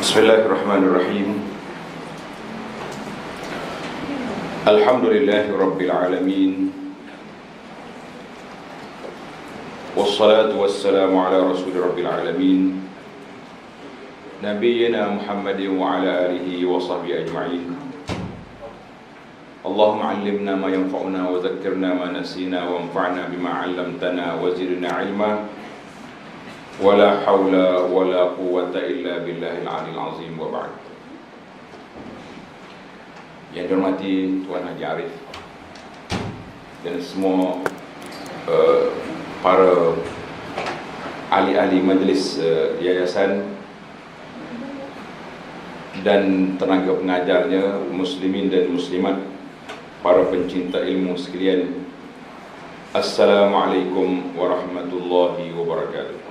Bismillahirrahmanirrahim. Alhamdulillahi Rabbil Alamin. Wassalatu wassalamu ala Rasulil Rabbil Alamin, Nabiyyina Muhammadin wa ala alihi wa sahbihi ajma'in. Allahumma allimna ma yanfa'una wa zakkirna ma nasina wa anfa'na bima 'allamtana wa zidna 'ilma. Wala hawla wala quwwata illa billahil 'aliyyil 'azim, wa ba'd. Yang dihormati Tuan Haji Arif dan semua para ahli-ahli majlis yayasan dan tenaga pengajarnya, muslimin dan muslimat, para pencinta ilmu sekalian, Assalamualaikum warahmatullahi wabarakatuh.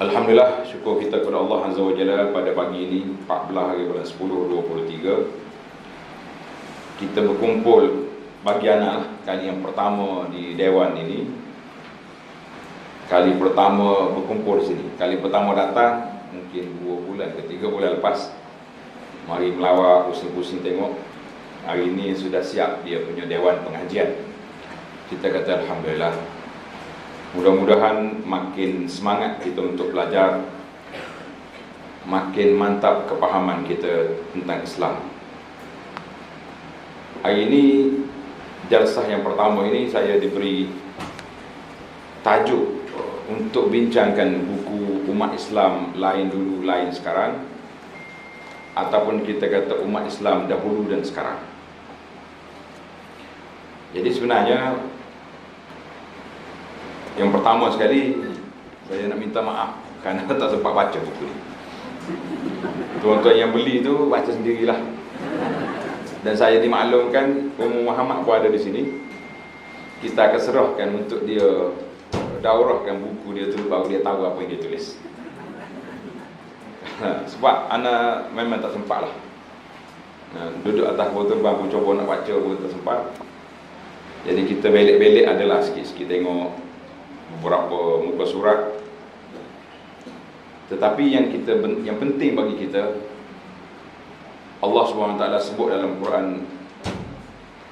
Alhamdulillah, syukur kita kepada Allah Azza wa Jalla, pada pagi ini 14 hari bulan 10 2023 kita berkumpul bagi anak kali yang pertama di Dewan ini. Kali pertama berkumpul di sini, kali pertama datang mungkin 2 bulan ke 3 bulan lepas. Mari melawak, pusing-pusing tengok. Hari ini sudah siap dia punya Dewan pengajian. Kita kata Alhamdulillah. Mudah-mudahan makin semangat kita untuk belajar, makin mantap kepahaman kita tentang Islam. Hari ini, jalsah yang pertama ini, saya diberi tajuk untuk bincangkan buku umat Islam lain dulu, lain sekarang, ataupun kita kata umat Islam dahulu dan sekarang. Jadi sebenarnya, yang pertama sekali, saya nak minta maaf kerana tak sempat baca buku ni. Tuan-tuan yang beli tu baca sendirilah. Dan saya dimaklumkan Ummu Muhammad pun ada di sini. Kita akan serahkan untuk dia daurahkan buku dia tu, baru dia tahu apa yang dia tulis. Sebab anak memang tak sempat lah. Duduk atas botol terbang pun cuba nak baca pun tak sempat. Jadi kita belik-belik adalah sikit-sikit tengok beberapa muka surat. Tetapi yang penting bagi kita, Allah SWT sebut dalam Quran,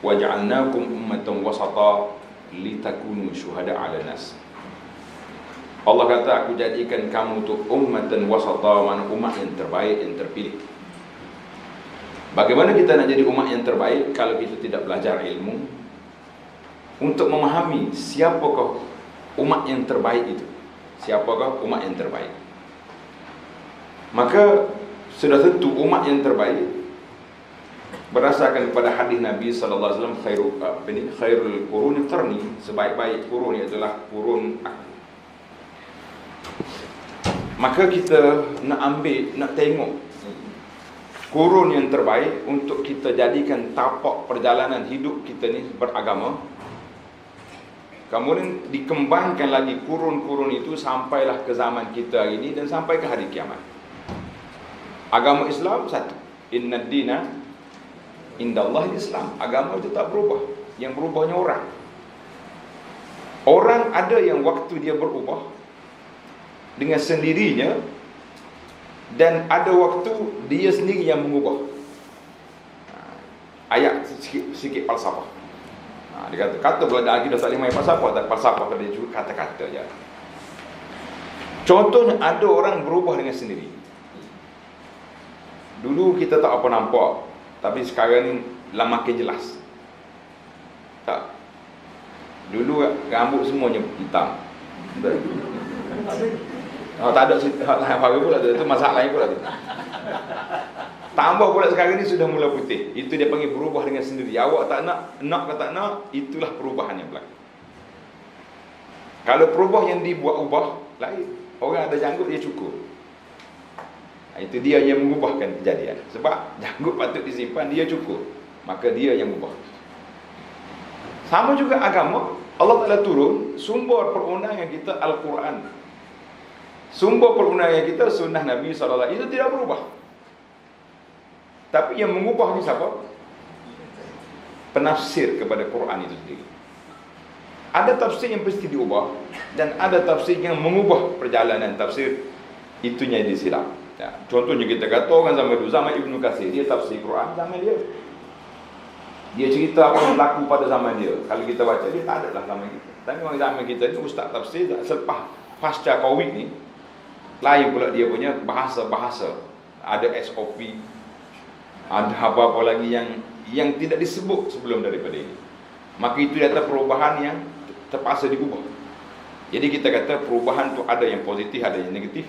waja'alnakum ummatan wasata litakunu syuhada 'ala nas. Allah kata, aku jadikan kamu tu ummatan wasata, mana umat yang terbaik, yang terpilih. Bagaimana kita nak jadi umat yang terbaik kalau kita tidak belajar ilmu untuk memahami siapakah umat yang terbaik itu? Siapakah umat yang terbaik? Maka sudah tentu umat yang terbaik berdasarkan kepada hadis Nabi sallallahu alaihi wasallam, khairul quruni qarni, sebaik-baik kurun adalah kurun aku. Maka kita nak ambil, nak tengok kurun yang terbaik untuk kita jadikan tapak perjalanan hidup kita ni beragama. Kemudian dikembangkan lagi kurun-kurun itu sampailah ke zaman kita hari ini dan sampai ke hari kiamat. Agama Islam satu. Inna dina indallahi Islam. Agama itu tak berubah. Yang berubahnya orang. Orang ada yang waktu dia berubah dengan sendirinya, dan ada waktu dia sendiri yang mengubah. Ayat sikit falsafah. Dia kata belajar akidah tak boleh main falsafah, tak falsafah dia juga kata-kata je. Contohnya, ada orang berubah dengan sendiri. Dulu kita tak apa nampak, tapi sekarang ni lah makin jelas. Tak. Dulu rambut semuanya hitam. Tak ada hal pula tu, masalah lain pula tu. Tambah pula sekarang ni sudah mula putih. Itu dia panggil berubah dengan sendiri. Awak tak nak ke tak nak, itulah perubahan yang berlaku. Kalau perubah yang dibuat-ubah, lain. Orang ada janggut, dia cukur. Itu dia yang mengubahkan kejadian. Sebab janggut patut disimpan, dia cukur. Maka dia yang ubah. Sama juga agama. Allah Ta'ala turun, sumber perundangan kita Al-Quran. Sumber perundangan kita sunnah Nabi SAW. Itu tidak berubah. Tapi yang mengubah ni siapa? Penafsir kepada Quran itu sendiri. Ada tafsir yang pasti diubah, dan ada tafsir yang mengubah perjalanan tafsir itunya yang disilap. Ya, contohnya kita kata orang zaman Ibnu Katsir, dia tafsir Quran zaman dia. Dia cerita apa yang berlaku pada zaman dia. Kalau kita baca, dia tak ada lah zaman kita. Tapi orang zaman kita ni ustaz tafsir selepas pasca Covid ni, lain pula dia punya bahasa-bahasa. Ada SOP, ada apa-apa lagi yang tidak disebut sebelum daripada ini. Maka itu data perubahan yang terpaksa diubah. Jadi kita kata perubahan tu ada yang positif, ada yang negatif.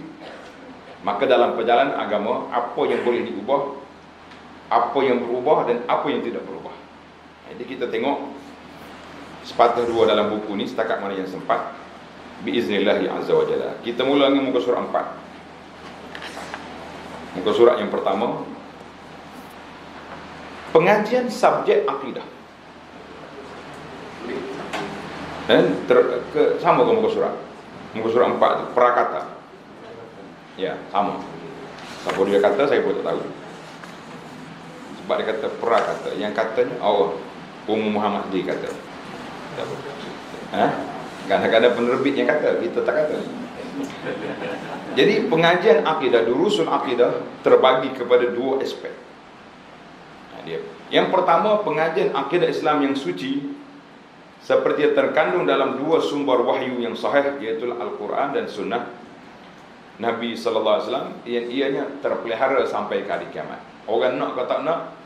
Maka dalam perjalanan agama, apa yang boleh diubah, apa yang berubah dan apa yang tidak berubah. Jadi kita tengok sepatah dua dalam buku ni, setakat mana yang sempat, biiznillahi azza wa jalla. Kita mula dengan muka surat 4. Muka surat yang pertama, pengajian subjek akidah. Dan sama ke muka surat? Muka surat 4 tu, prakata. Ya, sama. Siapa dia kata, saya pun tak tahu. Sebab dia kata prakata. Yang katanya, Muhammad dia kata. Kadang-kadang penerbit yang kata, kita tak kata. Jadi pengajian akidah, durusul akidah terbagi kepada dua aspek. Yang pertama, pengajian akidah Islam yang suci, seperti yang terkandung dalam dua sumber wahyu yang sahih, iaitu Al-Quran dan Sunnah Nabi sallallahu alaihi wasallam, yang ianya terpelihara sampai ke hari kiamat. Orang nak atau tak nak,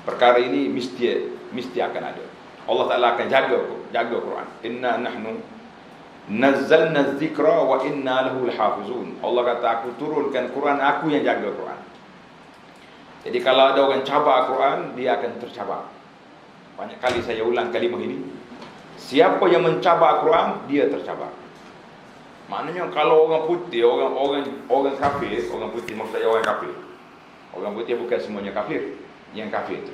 perkara ini mesti akan ada. Allah Taala akan jaga Quran. Inna nahnu nazzalna dzikra wa inna lahu lahafizun. Allah kata, aku turunkan Quran, aku yang jaga Quran. Jadi kalau ada orang cabar Quran, dia akan tercabar. Banyak kali saya ulang kalimah ini. Siapa yang mencabar Quran, dia tercabar. Maknanya kalau orang putih, orang kafir, orang putih maksudnya orang kafir. Orang putih bukan semuanya kafir. Yang kafir itu,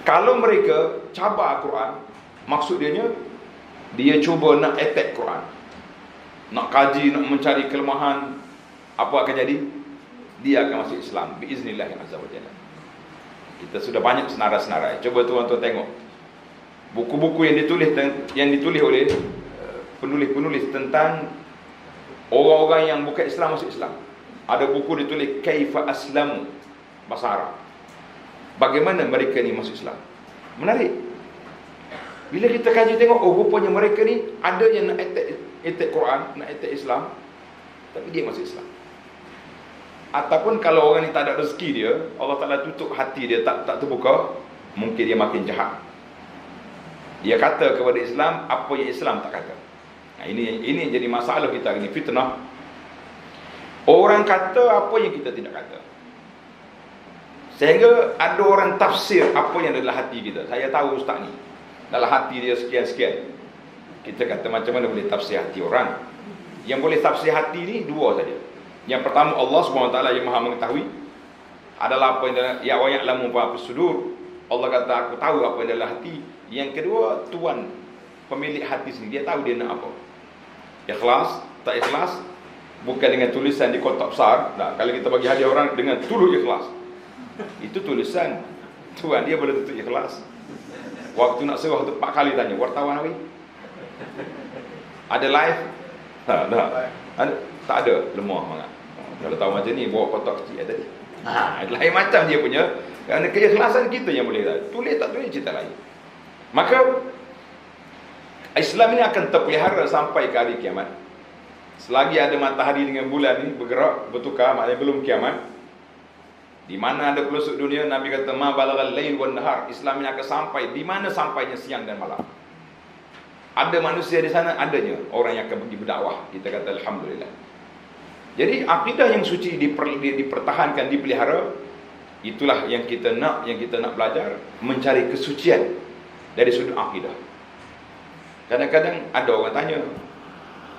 kalau mereka cabar Quran, maksud dia cuba nak attack Quran, nak kaji, nak mencari kelemahan. Apa akan jadi? Dia akan masuk Islam biiznillah azza wa jalla. Kita sudah banyak senarai-senarai. Coba tuan-tuan tengok buku-buku yang ditulis oleh penulis-penulis tentang orang-orang yang bukan Islam masuk Islam. Ada buku ditulis Kaifa Aslamu, bahasa Arab. Bagaimana mereka ni masuk Islam? Menarik. Bila kita kaji tengok, rupanya mereka ni ada yang nak attack Quran, nak attack Islam, tapi dia masuk Islam. Ataupun kalau orang ni tak ada rezeki dia, Allah Ta'ala tutup hati dia, tak terbuka, mungkin dia makin jahat. Dia kata kepada Islam apa yang Islam tak kata. Nah, ini jadi masalah kita ini, fitnah. Orang kata apa yang kita tidak kata, sehingga ada orang tafsir apa yang ada dalam hati kita. Saya tahu ustaz ni, dalam hati dia sekian-sekian. Kita kata macam mana boleh tafsir hati orang? Yang boleh tafsir hati ni dua saja. Yang pertama, Allah SWT yang maha mengetahui adalah apa yang dalam ya wa ya'lamu ma fis sudur. Allah kata, aku tahu apa yang dalam hati. Yang kedua, Tuhan pemilik hati sendiri, dia tahu dia nak apa. Ikhlas, tak ikhlas, bukan dengan tulisan di kotak besar. Nah, kalau kita bagi hadiah orang dengan tulus ikhlas, itu tulisan Tuhan, dia boleh tutup ikhlas. Waktu nak serah tu 4 kali tanya, wartawan apa? Ada live? Ada? Tak ada, lemah sangat. Kalau tahu macam ni, bawa kotak kecil tadi. Lain macam dia punya. Kerana keikhlasan kita yang boleh tahu. Tulis tak tulis, cerita lain. Maka Islam ini akan terpelihara sampai ke hari kiamat. Selagi ada matahari dengan bulan ni bergerak, bertukar, maknanya belum kiamat. Di mana ada pelosok dunia, Nabi kata ma balagal lail wan nahar. Islam ini akan sampai di mana sampainya siang dan malam. Ada manusia di sana, adanya orang yang akan pergi berdakwah. Kita kata alhamdulillah. Jadi akidah yang suci dipertahankan, dipelihara. Itulah yang kita nak belajar, mencari kesucian dari sudut akidah. Kadang-kadang ada orang tanya,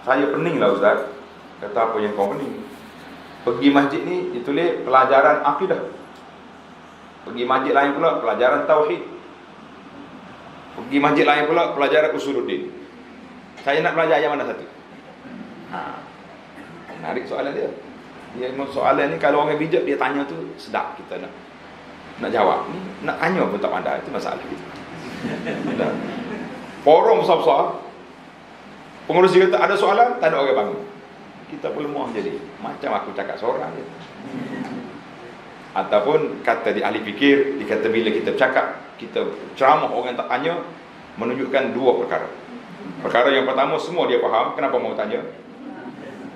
saya pening lah ustaz. Kata, apa yang kau pening? Pergi masjid ni ditulis pelajaran akidah. Pergi masjid lain pula pelajaran tauhid. Pergi masjid lain pula pelajaran usuluddin. Saya nak belajar yang mana satu? Menarik soalan dia. Soalan ni kalau orang bijak dia tanya tu sedap, kita nak jawab. Ni nak tanya pun tak pandai, itu masalah kita. Forum besar-besar, pengurus dia kata ada soalan, tak ada orang bangun. kita berlemah jadi. Macam aku cakap seorang je. Ataupun kata di ahli fikir, dikata bila kita bercakap, kita ceramah orang tak tanya, menunjukkan dua perkara. Perkara yang pertama, semua dia faham, kenapa mau tanya?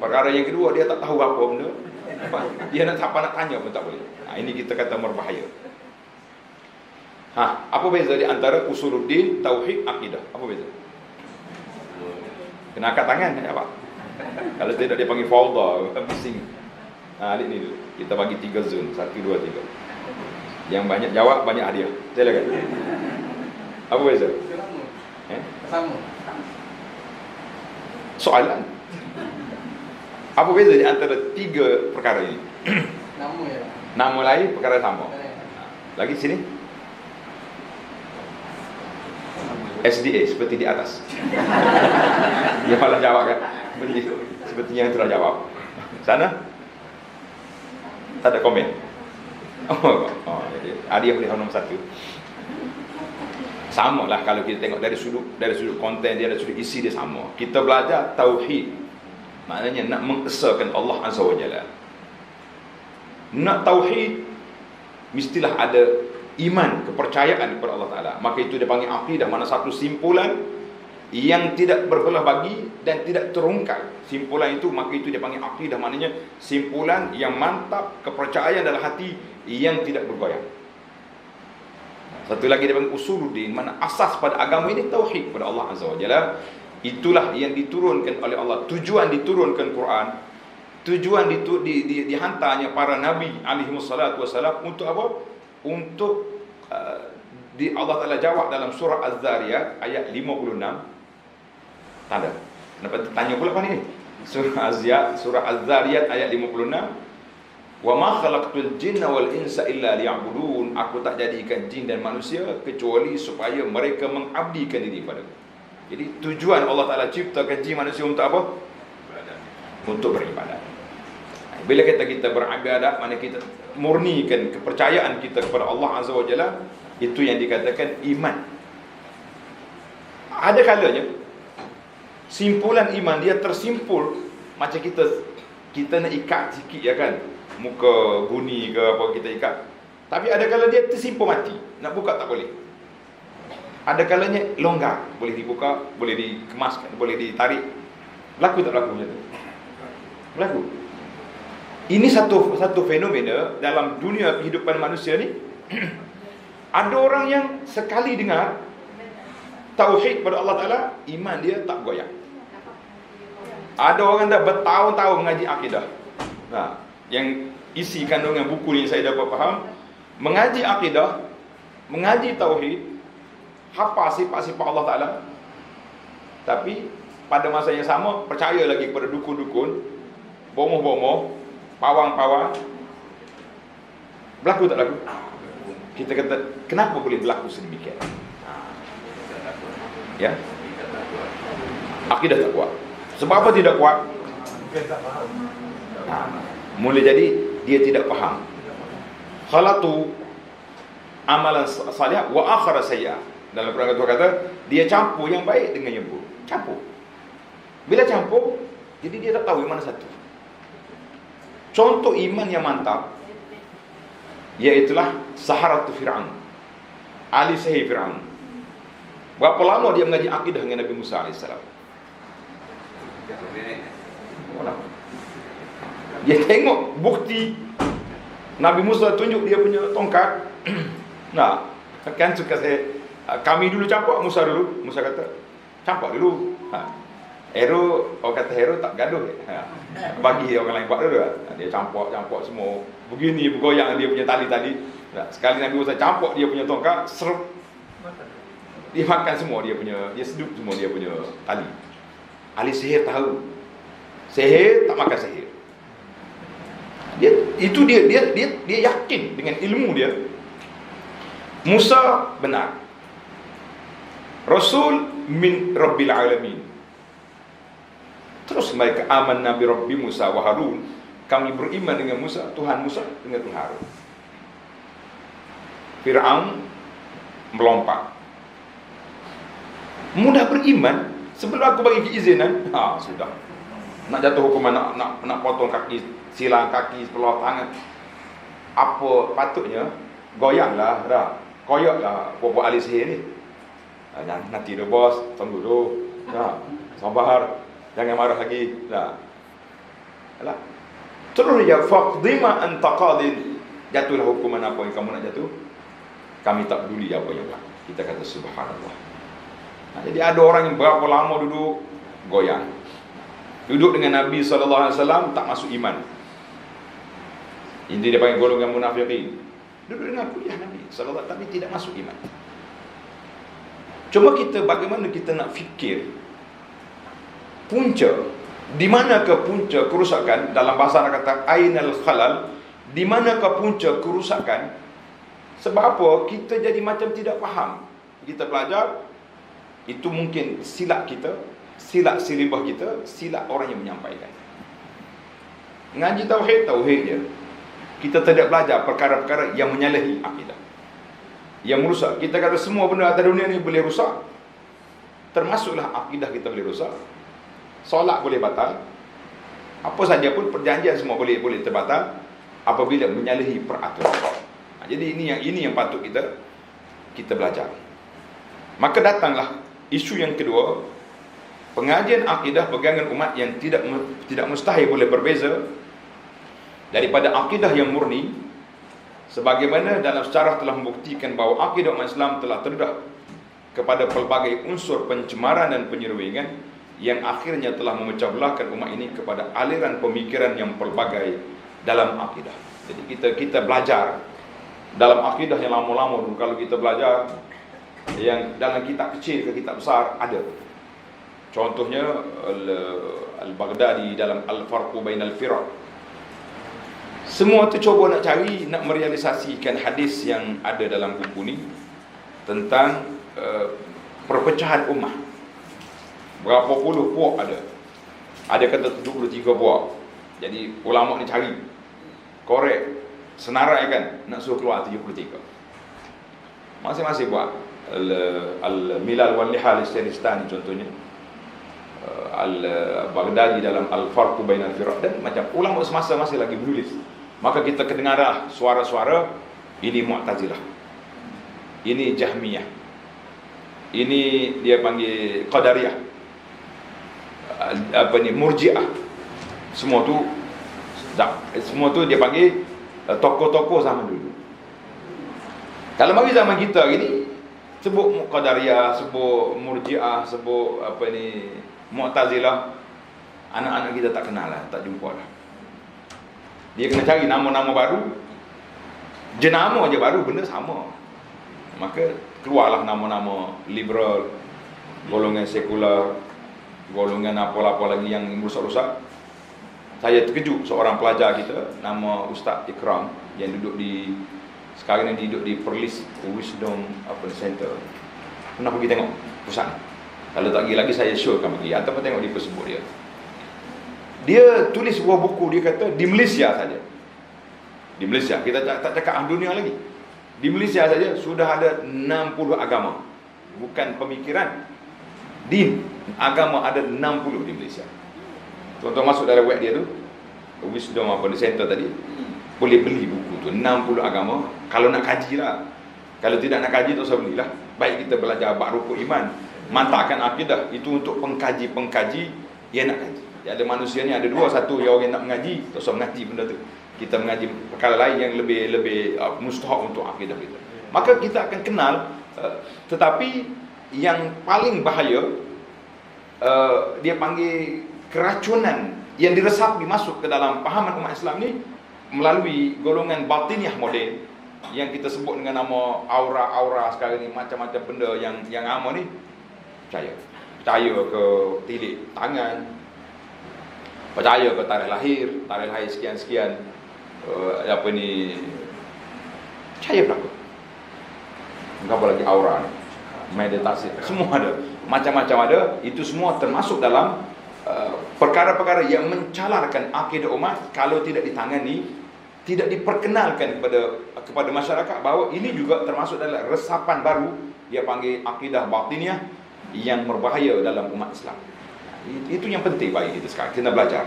Perkara yang kedua, dia tak tahu apa benda. Dia nak tanya pun tak boleh. Ini kita kata berbahaya. Apa beza di antara usuluddin, tauhid, akidah? Apa beza? Kena angkat tangan, apa? Kalau tidak dia panggil fauda, bising. Adik ni dulu. Kita bagi 3 zone, 1, 2, 3. Yang banyak jawab, banyak hadiah. Silakan. Apa beza? Sama. Soalan. Apa beza di antara 3 perkara ini? Nama ya. Nama lain, perkara sama. Lagi sini. SDA, seperti di atas. Dia malah jawab kan. Sepertinya yang telah jawab. Sana? Tak ada komen. Jadi hadiah boleh nombor 1. Sama lah kalau kita tengok dari sudut konten dia, dari sudut isi dia sama. Kita belajar tauhid, maknanya nak mengesahkan Allah Azza wa Jalla. Nak tauhid, mestilah ada iman, kepercayaan kepada Allah Ta'ala. Maka itu dia panggil akidah, mana satu simpulan yang tidak berbelah bagi dan tidak terungkap. Simpulan itu, maka itu dia panggil akidah, maknanya simpulan yang mantap, kepercayaan dalam hati yang tidak bergoyang. Satu lagi dia panggil usuluddin, mana asas pada agama ini tauhid kepada Allah Azza wa Jalla. Itulah yang diturunkan oleh Allah. Tujuan diturunkan Quran, tujuan dihantarnya para nabi alaihi wassalatu wassalam untuk apa? Untuk Allah Ta'ala jawab dalam surah Az-Zariyat ayat 56. Tak ada. Kenapa tanya pula apa ni? Surah Az-Zariyat ayat 56. Wa ma khalaqtul jinna wal insa illa liya'budun. Aku tak jadikan jin dan manusia kecuali supaya mereka mengabdikan diri padaku. Jadi tujuan Allah Ta'ala ciptakan jin manusia untuk apa? Untuk beribadat. Bila kita beribadat, mana kita murnikan kepercayaan kita kepada Allah Azza wa Jalla, itu yang dikatakan iman. Ada kalanya simpulan iman dia tersimpul macam kita nak ikat sikit ya kan, muka guni ke apa kita ikat. Tapi ada kalanya dia tersimpul mati, nak buka tak boleh. Ada kalanya longgar, boleh dibuka, boleh dikemaskan, boleh ditarik. Berlaku tak berlaku macam tu? Berlaku. Ini satu fenomena dalam dunia kehidupan manusia ni. Ada orang yang sekali dengar tauhid pada Allah Ta'ala, iman dia tak goyang. Ada orang dah bertahun-tahun mengaji akidah. Yang isi kandungan buku ni saya dapat faham, mengaji akidah, mengaji tauhid, hafal sifat-sifat Allah Ta'ala, tapi pada masa yang sama percaya lagi kepada dukun-dukun, bomoh-bomoh, pawang-pawang. Berlaku tak berlaku? Kita kata, kenapa boleh berlaku sedemikian? Ya, akidah tak kuat. Sebab apa tidak kuat? Mula jadi dia tidak faham. Khalatu amalan salih wa akhara sayya. Dalam Quran kata dia campur yang baik dengan yang buruk. Campur. Bila campur, jadi dia tak tahu yang mana satu. Contoh iman yang mantap iaitulah Saharatu Fir'aun, ahli sihir Fir'aun. Berapa lama dia mengaji akidah dengan Nabi Musa AS? Dia tengok bukti Nabi Musa tunjuk dia punya tongkat. Nah, kan suka kami dulu campak, Musa dulu. Musa kata campak dulu. Hero, orang kata hero tak gaduh. Bagi orang lain buat dulu. Dia campak semua. Begini bergoyang dia punya tali-tali. Sekali Nabi Musa campak dia punya tongkat, serp, dia makan semua dia punya, dia sedup semua dia punya tali. Ahli sihir tahu. Sihir tak makan sihir. Dia yakin dengan ilmu dia. Musa benar. Rasul min Rabbil Alamin. Terus mereka aman Nabi Rabbi Musa wa Harun. Kami beriman dengan Musa, Tuhan Musa dengan Tuhan Harun. Fir'aun melompat. Mudah beriman sebelum aku bagi keizinan. Sudah. nak jatuh hukuman, nak potong kaki, silang kaki, sebelah tangan. Apa patutnya? Goyanglah dah. Koyaklah puak-puak ahli sihir ni. Jangan nanti dah bos, tunggu dulu. Dah. Sabar. Jangan marah lagi. Dah. Alah. Terus dia faqdima an taqadin. Jatuhlah hukuman apa yang kamu nak jatuh. Kami tak peduli apa yang buat. Kita kata subhanallah. Jadi ada orang yang berapa lama duduk goyang. Duduk dengan Nabi SAW tak masuk iman. Ini dia panggil golongan munafiqin. Duduk dengan kuliah Nabi SAW tapi tidak masuk iman. Cuma kita bagaimana kita nak fikir punca, di manakah punca kerusakan? Dalam bahasa Arab kata ainal khalal, di manakah punca kerusakan? Sebab apa? Kita jadi macam tidak faham. Kita belajar, itu mungkin silap kita, silap silibah kita, silap orang yang menyampaikan. Ngaji tauhid je. Kita tidak belajar perkara-perkara yang menyalahi akidah, yang merusak. Kita kata semua benda atas dunia ni boleh rusak, termasuklah akidah kita boleh rusak. Solat boleh batal, apa saja pun perjanjian semua boleh terbatal apabila menyalahi peraturan. Jadi ini yang patut kita belajar. Maka datanglah isu yang kedua, pengajian akidah pegangan umat yang tidak mustahil boleh berbeza daripada akidah yang murni, sebagaimana dalam sejarah telah membuktikan bahawa akidah umat Islam telah terdedah kepada pelbagai unsur pencemaran dan penyelewengan yang akhirnya telah memecah belahkan umat ini kepada aliran pemikiran yang pelbagai dalam akidah. Jadi kita belajar dalam akidah yang lama-lama dulu. Kalau kita belajar yang dalam kitab kecil ke kitab besar ada. Contohnya Al-Baghdadi dalam Al-Farqu Bainal Firaq. Semua tu cuba nak cari, nak merealisasikan hadis yang ada dalam buku ni tentang perpecahan ummah. Berapa puluh puak ada. Ada kata 73 puak. Jadi ulama ni cari, korek, senarai kan, nak suruh keluar 73. Masing-masing buat. Al-Milal wal Nihal Isyanistani contohnya, Al-Baghdadi dalam Al-Farqu Bainal Firaq, dan macam ulama semasa masih lagi menulis. Maka kita kedengarlah suara-suara, ini Mu'tazilah, ini Jahmiyah, ini dia panggil Qadariyah, Murji'ah. Semua tu dia panggil tokoh-tokoh zaman dulu. Kalau bagi zaman kita gini, sebut Qadariyah, sebut Murji'ah, sebut Mu'tazilah, anak-anak kita tak kenal lah, tak jumpa lah. Dia kena cari nama-nama baru, jenama aja baru, benda sama. Maka keluarlah nama-nama liberal, golongan sekular, golongan apa-apa lagi yang rusak-rusak. Saya terkejut seorang pelajar kita, nama Ustaz Ikram, yang sekarang ni duduk di Perlis Wisdom Center. Pernah pergi tengok pusat? Kalau tak pergi lagi saya show akan pergi, ataupun tengok di Facebook dia. Dia tulis sebuah buku, dia kata di Malaysia saja. Di Malaysia, kita tak cakap dunia lagi. Di Malaysia saja sudah ada 60 agama. Bukan pemikiran, din, agama ada 60 di Malaysia. Contoh masuk dalam web dia tu, Wisdom Center tadi, boleh beli buku tu, 60 agama. Kalau nak kaji lah. Kalau tidak nak kaji, tak usah belilah. Baik kita belajar bab rukun iman, mantapkan akidah, itu untuk pengkaji-pengkaji yang nak kaji. Ada manusia ni ada dua, satu yang orang nak mengaji, tak usah mengaji benda tu. Kita mengaji perkara lain yang lebih mustahak untuk akidah kita. Maka kita akan kenal, tetapi yang paling bahaya, dia panggil keracunan yang diresapi masuk ke dalam pahaman umat Islam ni melalui golongan batiniah moden yang kita sebut dengan nama aura-aura sekarang ni, macam-macam benda yang ama ni. Percaya ke tilik tangan, percaya ke tarikh lahir sekian-sekian, percaya berapa? Apa lagi aura ni, meditasi, semua ada, macam-macam ada. Itu semua termasuk dalam perkara-perkara yang mencalarkan akidah umat. Kalau tidak ditangani, tidak diperkenalkan kepada masyarakat bahawa ini juga termasuk dalam resapan baru, dia panggil akidah batiniah, yang berbahaya dalam umat Islam. Itu yang penting bagi kita sekarang. Kita belajar.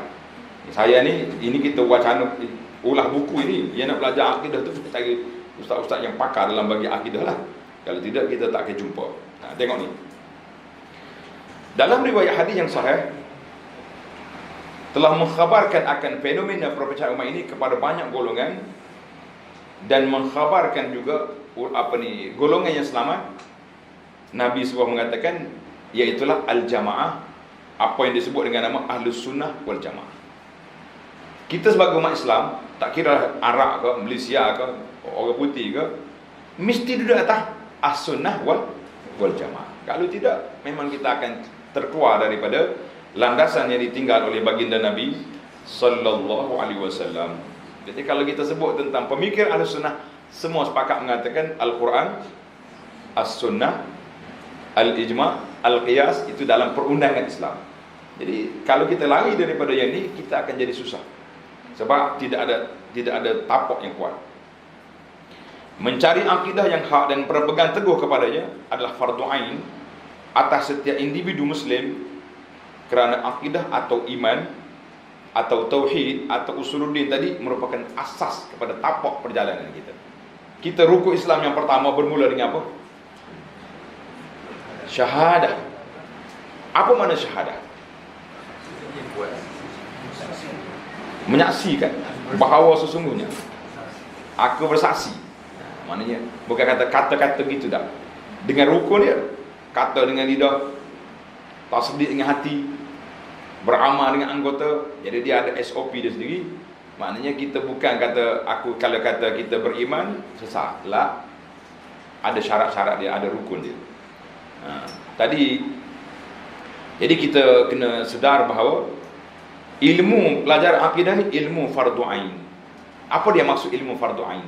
Saya ni, ini kita wacana ulah buku ini. Dia nak belajar akidah tu, kita cari ustaz-ustaz yang pakar dalam bagi akidah lah. Kalau tidak, kita tak akan jumpa. Nah, tengok ni. Dalam riwayat hadis yang sahih, telah mengkhabarkan akan fenomena perpecahan umat ini kepada banyak golongan, dan mengkhabarkan juga golongan yang selamat. Nabi SAW mengatakan, iaitulah al-jamaah, apa yang disebut dengan nama Ahlus Sunnah wal Jamaah. Kita sebagai umat Islam, tak kira Arab ke, Malaysia ke, orang putih ke, mesti duduk atas As-Sunnah wal Jamaah. Kalau tidak, memang kita akan terkeluar daripada landasan yang ditinggal oleh baginda Nabi sallallahu alaihi wasallam. Jadi kalau kita sebut tentang pemikir Ahlus Sunnah, semua sepakat mengatakan Al-Quran, As-Sunnah, Al-Ijma', Al-Qiyas itu dalam perundangan Islam. Jadi kalau kita lari daripada yang ini, kita akan jadi susah. Sebab tidak ada tapak yang kuat. Mencari akidah yang hak dan berpegang teguh kepadanya adalah fardu ain atas setiap individu muslim, kerana akidah atau iman atau tauhid atau usuluddin tadi merupakan asas kepada tapak perjalanan kita. Kita rukuk Islam yang pertama bermula dengan apa? Syahadah. Apa makna syahadah? Menyaksikan bahawa sesungguhnya aku bersaksi. Maknanya bukan kata-kata gitu dah. Dengan rukun dia, kata dengan lidah, tasdik dengan hati, beramal dengan anggota. Jadi dia ada SOP dia sendiri. Maknanya kita bukan kata kalau kata kita beriman sesat lah. Ada syarat-syarat dia, ada rukun dia. Jadi kita kena sedar bahawa ilmu pelajaran akidah ni ilmu fardu ain. Apa dia maksud ilmu fardu ain?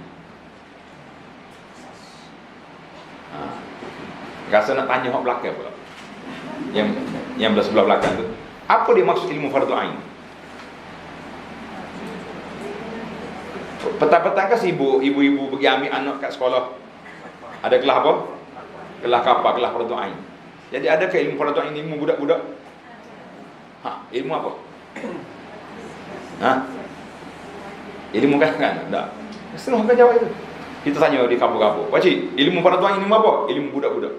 Rasa nak tanya hak belakang pula. Yang belah sebelah belakang tu. Apa dia maksud ilmu fardu ain? Petang-petang kan ibu-ibu pergi ambil anak kat sekolah. Ada kelas apa? Kelas kapal, kelas fardu ain. Jadi adakah ilmu fardu ain ilmu budak-budak? Ilmu apa? Ilmu kan? Tak. Setengah kan jawab itu. Kita tanya di kampung-kampung, "Pakcik, ilmu fardu ain ilmu apa?" Ilmu budak-budak.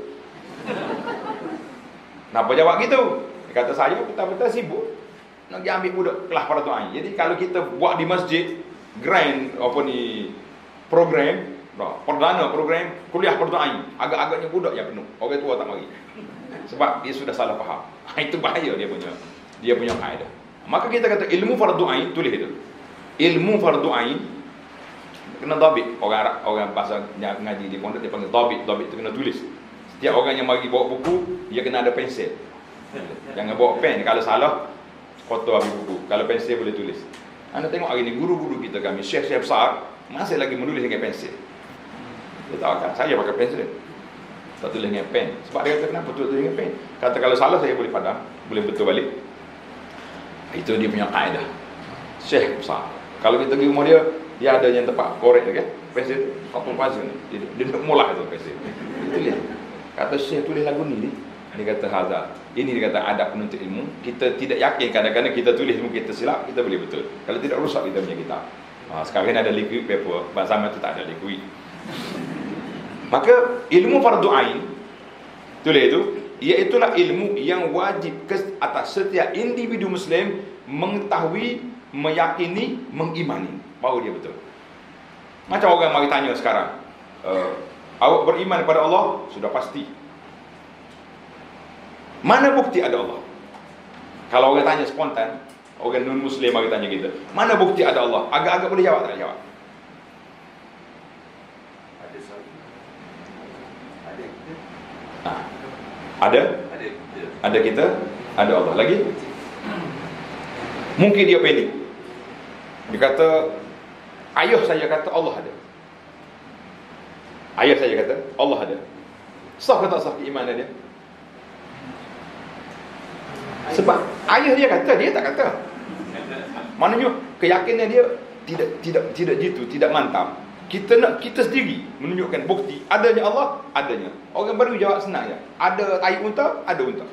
Kenapa jawab gitu? Dia kata saya petang-petang sibuk nak pergi ambil budak kelas fardu ain. Jadi kalau kita buat di masjid grand program, perdana program kuliah fardu ain, agak-agaknya budak yang penuh. Orang tua tak mari. Sebab dia sudah salah faham. Itu bahaya dia punya kaedah. Maka kita kata ilmu fardu ain, tulis itu. Ilmu fardu ain kena dhabit. Orang bahasa ngaji di pondok dia panggil dhabit. Dhabit itu kena tulis. Setiap orang yang mari bawa buku, dia kena ada pensel. Jangan bawa pen. Kalau salah, kotor habis buku. Kalau pensel boleh tulis. Anda tengok hari ni guru-guru kita kami, syekh-syekh besar, masih lagi menulis dengan pensel. Dia tahu kan, saya pakai pensel. Tak tulis dengan pen. Sebab dia kata kenapa tulis dengan pen? Kata kalau salah saya boleh padam, boleh betul balik. Itu dia punya kaedah. Syekh besar. Kalau kita pergi rumah dia ada yang tempat korek kan? Pensel, kapal pasir ni. Dia nak mulah tu pensel. Tulis. Kata syekh tulis lagu ni. Dia kata hazard. Ini dia kata adab penuntut ilmu. Kita tidak yakin kadang-kadang kita tulis ilmu kita silap, kita boleh betul. Kalau tidak rosak kita punya kitab. Sekarang ni ada liquid paper, zaman tu tak ada liquid. Maka ilmu fardu ain tulis itu, iaitulah ilmu yang wajib atas setiap individu muslim mengetahui, meyakini, mengimani. Baru dia betul. Macam orang mari tanya sekarang, awak beriman kepada Allah? Sudah pasti. Mana bukti ada Allah? Kalau orang tanya spontan, orang non-muslim mari tanya kita, mana bukti ada Allah? Agak-agak boleh jawab tak jawab? Ada kita, ada Allah. Lagi? Mungkin dia pelik. Dia kata, ayah saya kata Allah ada. Ayah saya kata Allah ada. Sah ke tak sah keimanan dia? Sebab ayah dia kata, dia tak kata. Maknanya keyakinan dia tidak jitu, tidak mantap. Kita sendiri menunjukkan bukti adanya Allah, adanya. Orang baru jawab senang je. Ada air unta, ada unta.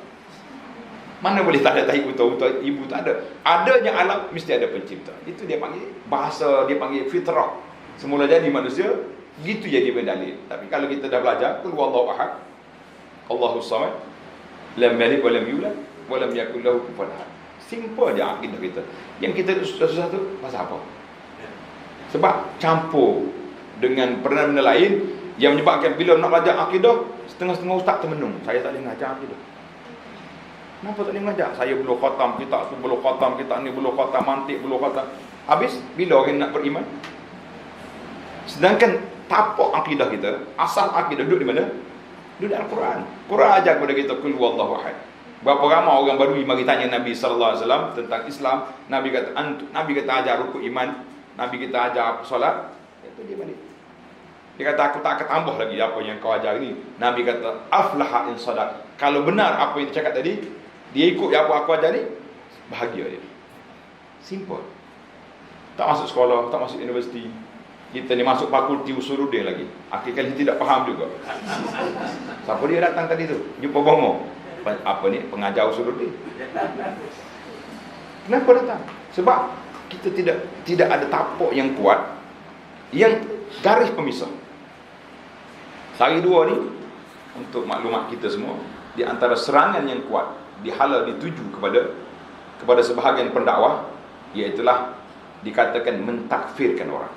Mana boleh tak ada tahi untuk ibu, tak ada. Adanya alam mesti ada pencipta. Itu dia panggil bahasa, dia panggil fitrah. Semula jadi manusia, gitu jadi berdalil. Tapi kalau kita dah belajar, qul huwallahu ahad, Allahus samad, lam yalid wa lam yulad wa lam yakul lahu kufuwan ahad. Simple je akidah kita. Yang kita susah-susah tu pasal apa? Sebab campur dengan benda lain yang menyebabkan bila nak belajar akidah, setengah-setengah ustaz termenung. Saya tak boleh mengajar akidah. Kenapa tak boleh mengajar? Saya belum khatam kitab tu, belum khatam kitab ni, belum khatam mantik, belum khatam. Habis bila orang nak beriman? Sedangkan tapak akidah kita, asal akidah duduk di mana? Duduk dalam Quran. Quran ajar kepada kita qul huwallahu ahad. Berapa ramai orang baru mari tanya Nabi sallallahu alaihi wasallam tentang Islam, Nabi kata ajar rukun iman, Nabi kita ajar solat, itu dia balik. Dia kata aku tak akan tambah lagi apa yang kau ajar ni. Nabi kata aflaha in sadaq. Kalau benar apa yang dia cakap tadi, dia ikut apa aku ajar ni, bahagia dia. Simple. Tak masuk sekolah, tak masuk universiti. Kita ni masuk fakulti Usuluddin lagi. Akhirnya kita tidak faham juga. Siapa dia datang tadi tu? Jumpa bomo. Apa ni? Pengajar Usuluddin. Kenapa datang? Sebab kita tidak ada tapak yang kuat, yang garis pemisah. Sehari dua ni, untuk maklumat kita semua, di antara serangan yang kuat dihala dituju kepada sebahagian pendakwah, iaitulah dikatakan mentakfirkan orang.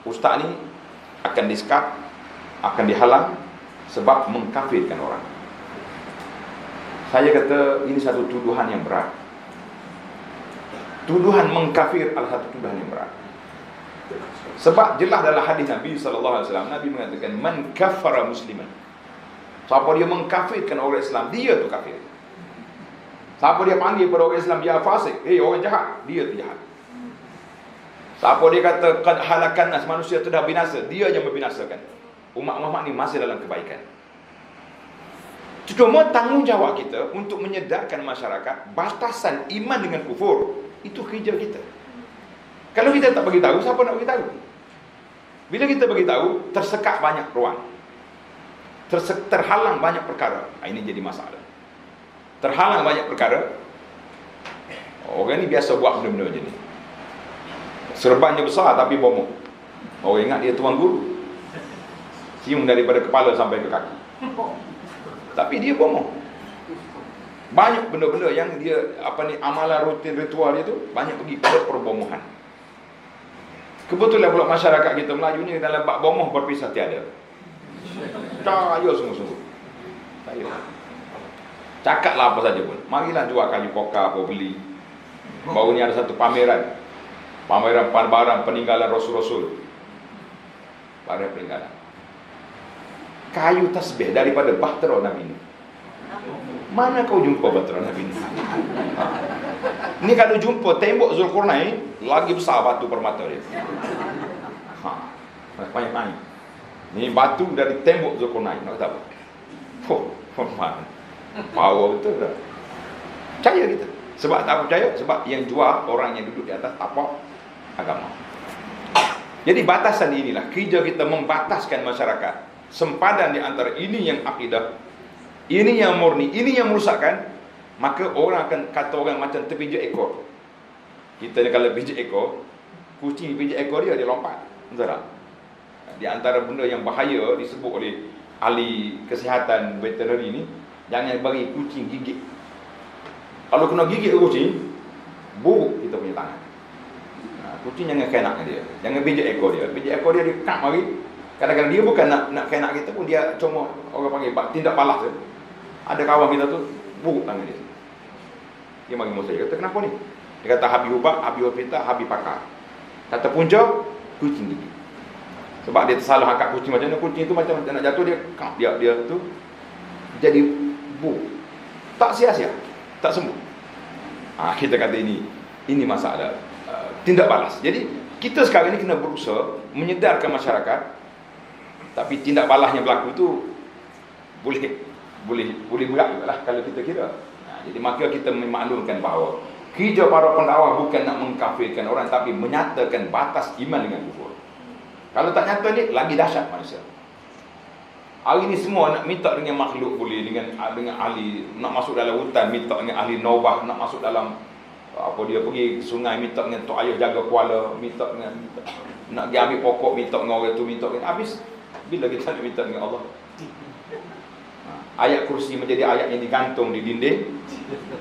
Ustaz ni akan disekat, akan dihalang sebab mengkafirkan orang. Saya kata ini satu tuduhan yang berat. Tuduhan mengkafir adalah satu tuduhan yang berat. Sebab jelas dalam hadis Nabi sallallahu alaihi wasallam, Nabi mengatakan man kafara musliman. Siapa dia mengkafirkan orang Islam, dia tu kafir. Siapa dia panggil pada orang Islam dia fasik, orang jahat, dia tu jahat. Siapa dia kata qad halakan nas, manusia tu dah binasa, dia yang membinasakan. Umat Muhammad ni masih dalam kebaikan. Cuma tanggungjawab kita untuk menyedarkan masyarakat batasan iman dengan kufur. Itu kerja kita. Kalau kita tak bagi tahu, siapa nak bagi tahu? Bila kita bagi tahu, tersekat banyak ruang. Terhalang banyak perkara. Ini jadi masalah. Terhalang banyak perkara. Orang ni biasa buat benda-benda macam ni. Serbannya besar tapi bomoh. Orang ingat dia tuan guru. Cium daripada kepala sampai ke kaki. Tapi dia bomoh. Banyak benda-benda yang dia amalan rutin ritual dia tu banyak pergi pada perbomohan. Kebetulan pula masyarakat kita Melayu ni dalam bab bomoh berpisah tiada. Cahaya sungguh-sungguh. Saya cakaplah apa saja pun. Marilah jual kayu koka apa beli. Baru ni ada satu pameran barang peninggalan Rasul-Rasul. Barang peninggalan. Kayu tasbih daripada bahtera Nabi Nuh. Mana kau jumpa bahtera Nabi Nuh? Ni kalau jumpa tembok Zulkarnain, lagi besar batu permata dia. Banyak-banyak. Ni batu dari tembok Zulkarnain. Nak kata apa? Power betul tak? Percaya kita. Sebab tak percaya? Sebab yang jual orang yang duduk di atas tapak agama. Jadi batasan inilah kerja kita, membataskan masyarakat. Sempadan di antara ini yang akidah, ini yang murni, ini yang merusakkan. Maka orang akan kata orang macam terpijak ekor. Kita ni kalau pijak ekor, kucing pijak ekor dia lompat. Betul tak? Di antara benda yang bahaya disebut oleh ahli kesihatan veterinary ni, jangan bagi kucing gigit. Kalau kena gigit kucing, buruk kita punya tangan. Kucing jangan kenak dia, jangan pijak ekor dia. Pijak ekor dia kat mari. Kadang-kadang dia bukan nak kenak kita pun, dia cuma orang panggil tindak balas je. Ada kawan kita tu buruk tangan dia. Dia bagi musa, dia kata kenapa ni? Dia kata habis ubat, habis hospital, habis pakar. Kata punca, kucing gigi. Sebab dia tersalah angkat kucing macam mana, kucing tu macam nak jatuh, dia tu jadi buruk. Tak sia-sia, tak sembuh. Kita kata ini masalah tindak balas. Jadi kita sekarang ni kena berusaha menyedarkan masyarakat. Tapi tindak balasnya berlaku tu boleh berat juga lah kalau kita kira. Jadi maka kita memaklumkan bahawa kerja para pendakwah bukan nak mengkafirkan orang, tapi menyatakan batas iman dengan kufur. Kalau tak nyata ni, lagi dahsyat manusia. Hari ni semua nak minta dengan makhluk boleh, dengan ahli, nak masuk dalam hutan minta dengan ahli Nobah, nak masuk dalam apa dia pergi sungai minta dengan tok ayah jaga kuala, minta dengan nak pergi ambil pokok minta dengan orang tu, minta dengan habis. Bila kita nak minta dengan Allah? Ayat kursi menjadi ayat yang digantung di dinding.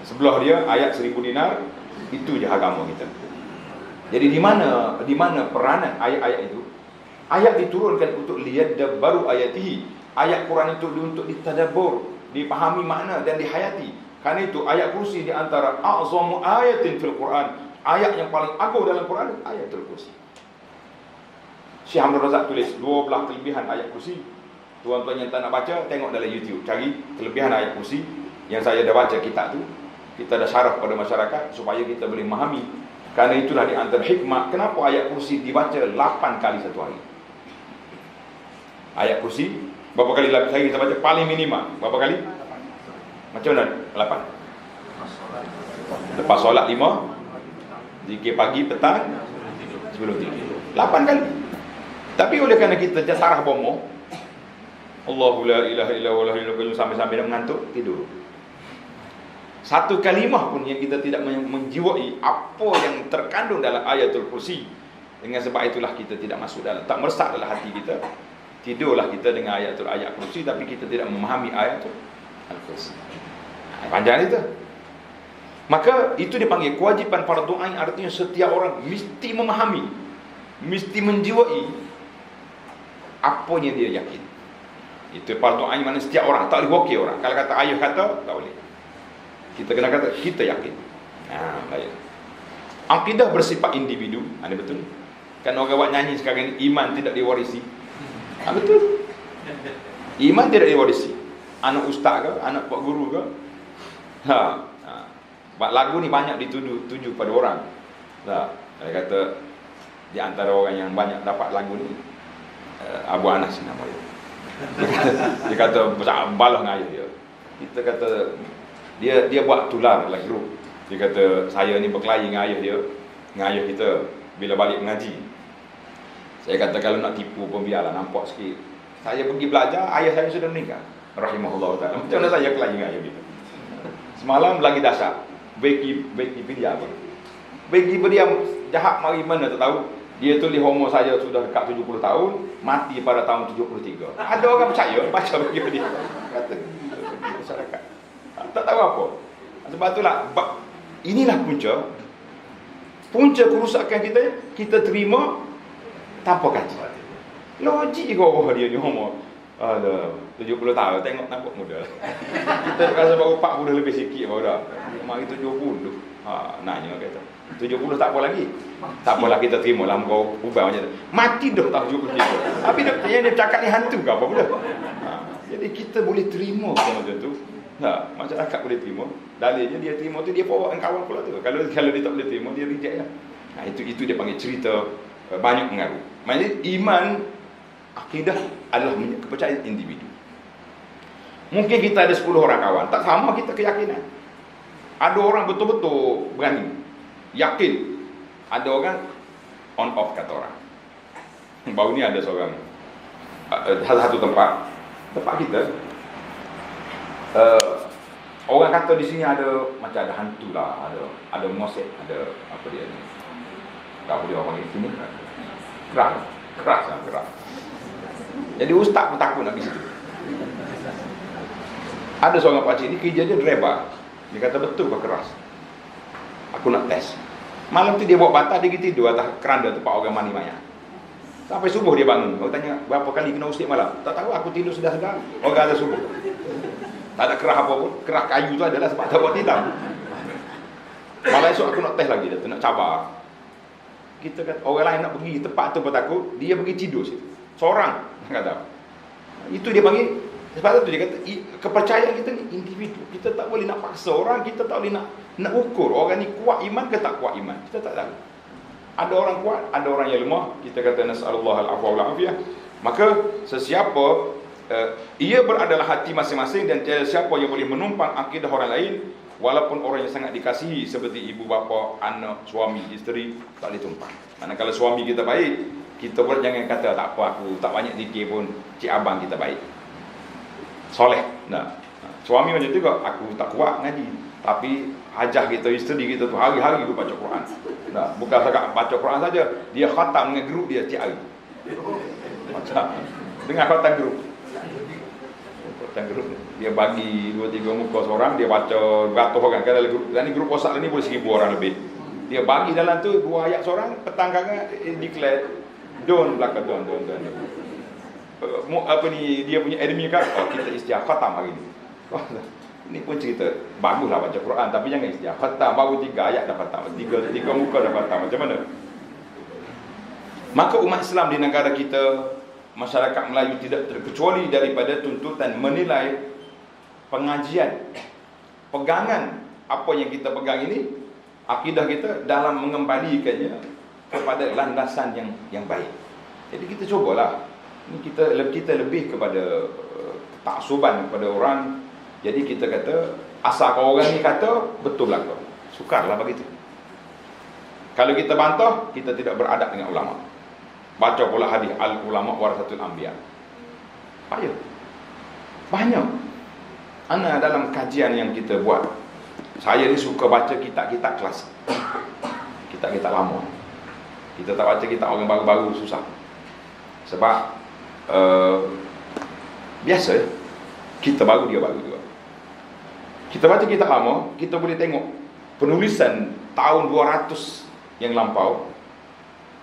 Sebelah dia ayat 1000 dinar. Itu je agama kita. Jadi di mana peranan ayat-ayat itu? Ayat diturunkan untuk liyadabbaru ayatihi. Ayat Quran itu untuk ditadabbur, dipahami makna dan dihayati. Karena itu ayat kursi di antara a'zamu ayatin fil Quran. Ayat yang paling agung dalam Quran ayatul kursi. Syekh Abdul Razak tulis 12 kelebihan ayat kursi. Tuan-tuan yang tak nak baca, tengok dalam YouTube, cari kelebihan ayat kursi. Yang saya dah baca kitab tu, kita dah syarah pada masyarakat supaya kita boleh memahami. Karena itulah di antara hikmah kenapa ayat kursi dibaca 8 kali satu hari. Ayat kursi berapa kali sehari kita baca? Paling minima berapa kali? Macam mana? 8. Lepas solat 5, zikir pagi, petang, sebelum tidur 8 kali. Tapi oleh kerana kita sarah bomoh, Allahu la ilaha illa huwal hayyul qayyum, sampai-sampai dah mengantuk, tidur. Satu kalimah pun yang kita tidak menjiwai apa yang terkandung dalam ayatul kursi. Dengan sebab itulah kita tidak masuk dalam, tak meresap dalam hati kita. Tidurlah kita dengan ayat kursi, tapi kita tidak memahami ayatul kursi. Panjang itu. Maka itu dipanggil kewajipan fardu ain, artinya setiap orang mesti memahami, mesti menjiwai apa yang dia yakin. Itu fardu ain, mana setiap orang, tak boleh wakil orang. Kalau kata ayah kata, tak boleh. Kita kena kata kita yakin. Baik. Akidah bersifat individu, ini betul. Kan orang buat nyanyi sekarang ni, iman tidak diwarisi. Betul. Iman tidak diwarisi. Anak ustaz ke, anak pak guru ke. Buat lagu ni banyak dituju pada orang. Saya kata di antara orang yang banyak dapat lagu ni, Abu Anas nama dia. Dia kata balah dengan ayah dia. Kita kata dia buat tular dalam grup. Dia kata saya ni berkelahi dengan ayah dia, dengan ayah kita bila balik mengaji. Saya kata kalau nak tipu pun biarlah, nampak sikit. Saya pergi belajar, ayah saya sudah meninggal, rahimahullah ta'ala. Macam mana saya kelahi dengan ayah dia? Semalam lagi dahsyat. Beki dia apa? Beki dia jahat mari mana tak tahu. Dia tulis umur saya sudah dekat 70 tahun, mati pada tahun 73. Ada orang percaya baca bagi dia. Kata masyarakat. Tak tahu apa. Sebab itulah inilah punca kerusakan kita terima tanpa kaji. Logik ke orang dia ni umur 70 tahun, tengok nampak muda. Kita rasa baru 40 lebih sikit baru dah. Mari 70. Naknya kata 70 tak apa lagi. Tak apalah, kita terima lah kau ubah macam tu. Mati dah tahun 73. Tapi yang dia cakap ni hantu ke apa pula? Jadi kita boleh terima macam tu. Masyarakat boleh terima. Dalilnya dia terima tu, dia bawa kawan pula tu. Kalau dia tak boleh terima, dia reject lah. Itu dia panggil cerita banyak pengaruh. Maksudnya iman, akidah adalah kepercayaan individu. Mungkin kita ada 10 orang kawan, tak sama kita keyakinan. Ada orang betul-betul berani, yakin. Ada orang on off kata orang. Baru ni ada seorang satu tempat kita, orang kata di sini ada macam ada hantu lah, ada mosek, ada apa dia ni, tak boleh orang panggil sini keras. Jadi ustaz pun takut nak pergi situ. Ada seorang pakcik ni kerja dia driver. Dia kata betul ke keras, aku nak test. Malam tu dia bawa bantal, dia pergi tidur atas keranda tempat orang mandi mayat. Sampai subuh dia bangun. Orang tanya berapa kali kena usik malam. Tak tahu, aku tidur sedar-sedar. Orang ada subuh. Tak ada kerah apa pun. Kerah kayu tu adalah sebab tak buat hitam. Malam esok aku nak test lagi, dia nak cabar. Kita kata orang lain nak pergi tempat tu pun takut, dia pergi tidur situ seorang, kata. Itu dia panggil, sebab tu dia kata kepercayaan kita ni individu. Kita tak boleh nak paksa orang, kita tak boleh nak ukur orang ni kuat iman ke tak kuat iman. Kita tak tahu. Ada orang kuat, ada orang yang lemah. Kita kata nasallallahu al-afwa wal afiyah. Maka sesiapa ia beradalah hati masing-masing, dan tiada siapa yang boleh menumpang akidah orang lain, walaupun orang yang sangat dikasihi seperti ibu bapa, anak, suami, isteri, tak boleh tumpang. Manakala suami kita baik, kita pun jangan kata tak apa, aku tak banyak zikir pun cik abang kita baik. soleh. Nah, suami macam tu juga, aku tak kuat ngaji, tapi hajah kita, isteri kita tu hari-hari tu baca Quran. Nah, bukan setakat baca Quran saja, dia khatam dengan grup dia tiap hari. Macam dengan khatam grup. Khatam grup. Dia bagi 2-3 muka seorang, dia baca 200 orang kan dalam grup. Dan ni grup WhatsApp ni boleh 1000 orang lebih. Dia bagi dalam tu 2 ayat seorang, petang kan declare don belaka don. Apa ni dia punya admin kan, kita istighfar khatam hari ni. Ini pun cerita baguslah baca Quran, tapi jangan istighfar khatam baru 3 ayat dah khatam, 3 muka dah khatam. Macam mana? Maka umat Islam di negara kita, masyarakat Melayu tidak terkecuali daripada tuntutan menilai pengajian, pegangan apa yang kita pegang ini, akidah kita dalam mengembalikannya kepada landasan yang baik. Jadi kita cubalah. Ini kita lebih kepada taksuban kepada orang. Jadi kita kata asalkan orang ni kata betul belaka, sukarlah begitu. Kalau kita bantah, kita tidak beradab dengan ulama. Baca pula hadis al ulama warasatul anbiya. Payah. Banyak. Ana dalam kajian yang kita buat, saya ni suka baca kitab-kitab klasik. Kitab-kitab lama. Kita tak baca kitab orang baru-baru, susah. Sebab biasa kita baru, dia baru juga. Kita baca kitab lama, kita boleh tengok penulisan tahun 200 yang lampau,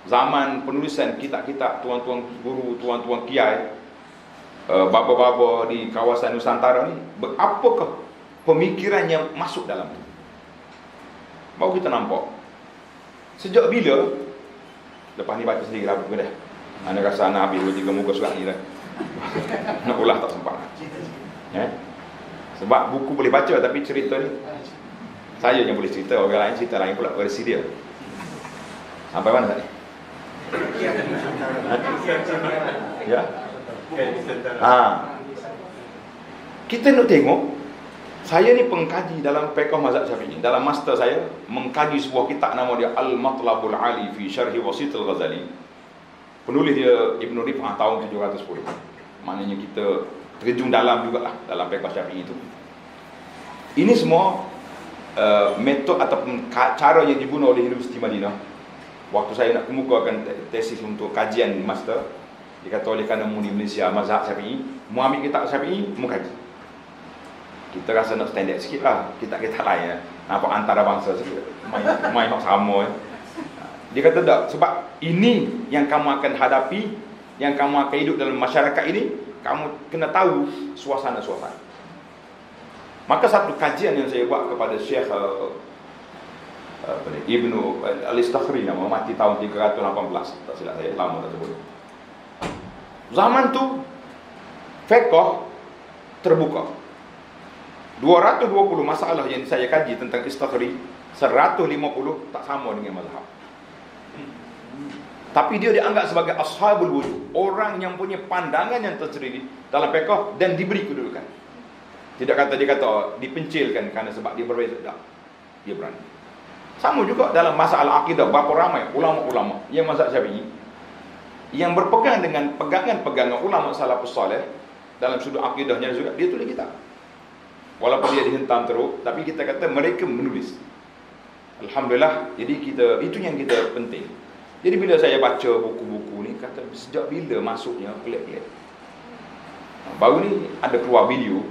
zaman penulisan kitab-kitab tuan-tuan guru, tuan-tuan kiai, baba-baba di kawasan Nusantara ni, apakah pemikiran yang masuk dalam tu. Baru kita nampak sejak bila. Lepas ni baca sendiri lah buku dah. Anda rasa anak habis 2-3 muka surat ni dah. Nak ulah tak sempat. Sebab buku boleh baca, tapi cerita ni saya yang boleh cerita, orang lain cerita lain pula versi dia. Sampai mana tadi? Ya. Kita nak tengok, saya ni pengkaji dalam fiqh mazhab Syafi'i. Dalam master saya mengkaji sebuah kitab nama dia Al-Matlabul Ali fi Syarhi Wasit Al-Ghazali. Penulis dia Ibn Rif'ah tahun 710. Maknanya kita terjun dalam jugalah dalam fiqh Syafi'i itu. Ini semua metod ataupun cara yang dibunuh oleh Universiti Madinah. Waktu saya nak kemukakan tesis untuk kajian master, dikata oleh kerana mu di Malaysia mazhab Syafi'i, mu ambil kitab Syafi'i, mu kaji. Kita rasa nak standard sikit lah, kitab-kitab lain nampak antara bangsa sikit, main sama. Dia kata tak, sebab ini yang kamu akan hadapi, yang kamu akan hidup dalam masyarakat ini, kamu kena tahu suasana-suasana. Maka satu kajian yang saya buat kepada Syekh Ibnu Al-Istakhri, nama mati tahun 318, tak silap saya, lama tak sebut. Zaman tu fiqh terbuka. 220 masalah yang saya kaji tentang Istakhri, 150 tak sama dengan mazhab. Tapi dia dianggap sebagai ashabul wujud, orang yang punya pandangan yang tersendiri dalam fiqh dan diberi kedudukan. Tidak kata dia kata dipencilkan kerana sebab dia berbeza, tak. Dia berani. Sama juga dalam masalah akidah, berapa ramai ulama-ulama yang mazhab Syafi'i yang berpegang dengan pegangan-pegangan ulama salafus salih dalam sudut akidahnya juga, dia tulis kitab. Walaupun dia dihentam teruk, tapi kita kata mereka menulis. Alhamdulillah. Jadi itu yang kita penting. Jadi bila saya baca buku-buku ni, kata sejak bila masuknya pelik-pelik. Baru ni ada keluar video.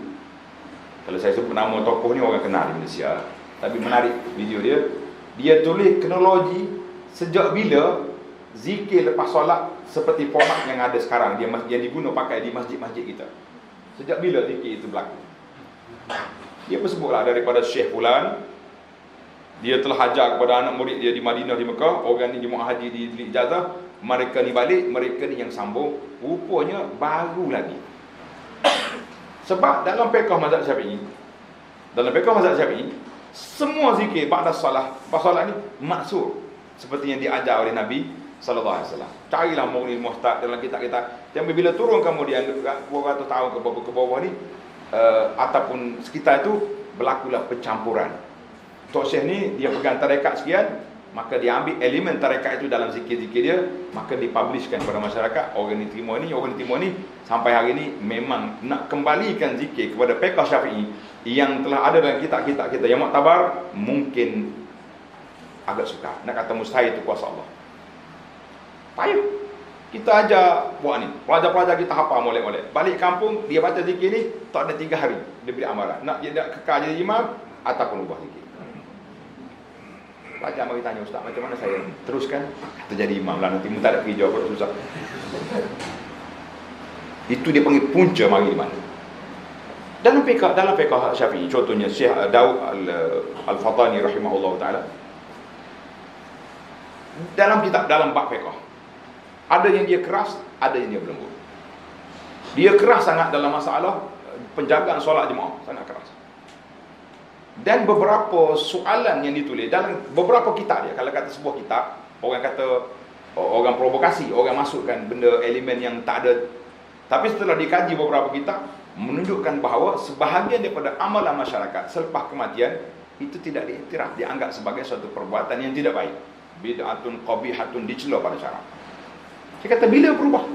Kalau saya sebut nama tokoh ni orang kenal di Malaysia, tapi menarik video dia. Dia tulis kronologi sejak bila zikir lepas solat seperti format yang ada sekarang, yang diguna pakai di masjid-masjid kita. Sejak bila zikir itu berlaku. Dia pun sebutlah daripada Syekh Fulan, dia telah ajar kepada anak murid dia di Madinah, di Mekah, orang ni jemaah haji di Ijazah, mereka ni balik, mereka ni yang sambung, rupanya baru lagi. Sebab dalam fiqh mazhab Syafi'i, semua zikir ba'da salah, lepas solat ni maksud seperti yang diajar oleh Nabi sallallahu alaihi wasallam. Carilah Mughni Muhtad dalam kitab-kitab. Yang bila turun kemudian 200 tahun ke bawah ni, ataupun sekitar itu, berlakulah pencampuran. Tok Syekh ni dia pegang tarekat sekian, maka dia ambil elemen tarekat itu dalam zikir-zikir dia, maka dipublishkan kepada masyarakat. Orang ni terima ni, orang ni terima ni. Sampai hari ni memang nak kembalikan zikir kepada fiqh Syafi'i yang telah ada dalam kitab-kitab kita yang muktabar, mungkin agak sukar. Nak kata mustahil itu kuasa Allah. Payah. Kita ajar buat ni, pelajar-pelajar kita hafal molek-molek. Balik kampung, dia baca zikir ni, tak ada 3 hari dia beri amalan. Nak dia nak kekal jadi imam ataupun ubah zikir. Pelajar mari tanya, ustaz, macam mana saya teruskan? Kata jadi imam lah, nanti mu tak ada kerja pun susah. Itu dia panggil punca mari di mana. Dalam fiqh Syafi'i, contohnya Syekh Daud Al-Fatani rahimahullah taala, dalam kitab, dalam bab fiqh, ada yang dia keras, ada yang dia berlembut. Dia keras sangat dalam masalah penjagaan solat jemaah, sangat keras. Dan beberapa soalan yang ditulis dalam beberapa kitab dia, kalau kata sebuah kitab, orang kata, orang provokasi, orang masukkan benda elemen yang tak ada. Tapi setelah dikaji beberapa kitab, menunjukkan bahawa sebahagian daripada amalan masyarakat selepas kematian itu tidak diiktiraf, dianggap sebagai suatu perbuatan yang tidak baik. Bid'atun qabihatun, dicela pada syarak. Dia kata bila berubah?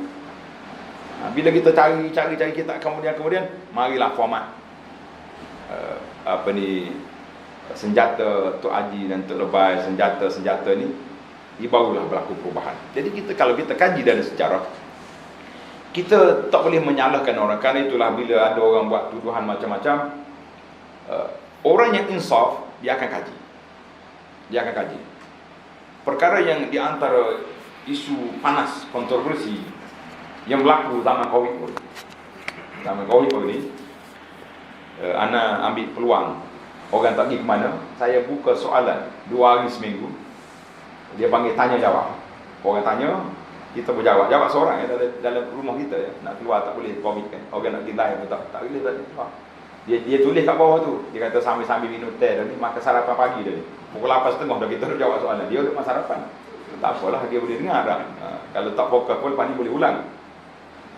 Bila kita cari kita kemudian marilah format senjata Tok Haji dan Tok Lebay, senjata ni, barulah berlaku perubahan. Jadi kalau kita kaji dalam sejarah, kita tak boleh menyalahkan orang. Kerana itulah bila ada orang buat tuduhan macam-macam, orang yang insaf, dia akan kaji. Perkara yang di antara isu panas, kontroversi yang berlaku zaman Covid ni, ana ambil peluang, orang tak pergi ke mana, saya buka soalan 2 hari seminggu. Dia panggil tanya jawab. Orang tanya, kita berjawab. Jawab seorang ya, dalam rumah kita ya. Nak keluar tak boleh, Covid kan. Orang nak pergi live tak boleh tak. Dia tulis kat bawah tu. Dia kata sambil minum teh dah ni, makan sarapan pagi dah ni. Pukul 8.30 dah kita nak jawab soalan. Dia duduk makan sarapan. Tak apalah, dia boleh dengar dah. Kalau tak fokus pun lepas ni boleh ulang.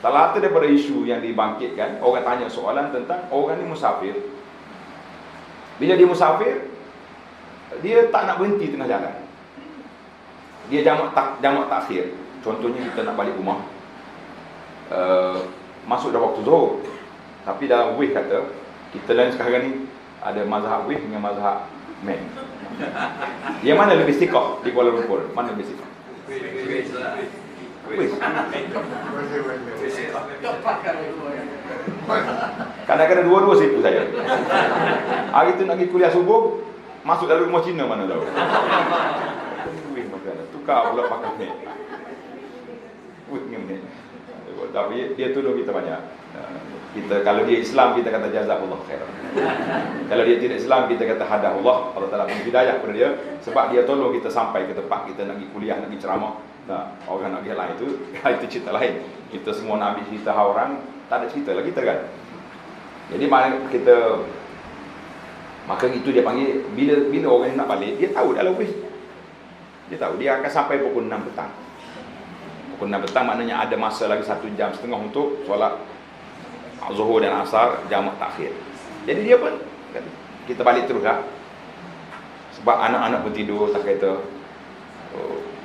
Salah satu daripada isu yang dibangkitkan, orang tanya soalan tentang orang ni musafir. Bila dia musafir, dia tak nak berhenti tengah jalan. Dia jamak takhir. Contohnya kita nak balik rumah, masuk dah waktu zuhur. Tapi dalam wih kata, kita lain sekarang ni ada mazhab wih dengan mazhab men. Yang mana lebih istiqah di Kuala Lumpur? Mana lebih istiqah? Wih. Kadang-kadang dua-dua situ saya. Hari tu nak pergi kuliah subuh, masuk dalam rumah Cina mana tahu. Tukar pula pakai ni. Tapi dia tolong kita banyak. Kita kalau dia Islam, kita kata jazakallah khair. Kalau dia tidak Islam, kita kata hadahullah. Allah Taala beri hidayah kepada dia, sebab dia tolong kita sampai ke tempat kita nak pergi kuliah, nak pergi ceramah. Nah, orang nak pergi lain itu cerita lain. Kita semua nak ambil cerita orang, tak ada cerita lah kita kan. Jadi maka itu dia panggil, bila orang nak balik, dia tahu dah lebih. Dia tahu dia akan sampai pukul 6 petang. Pukul 6 petang maknanya ada masa lagi 1 jam setengah untuk solat Zuhur dan Asar, jamak takhir. Jadi dia pun, kita balik terus lah. Sebab anak-anak bertidur, tak kata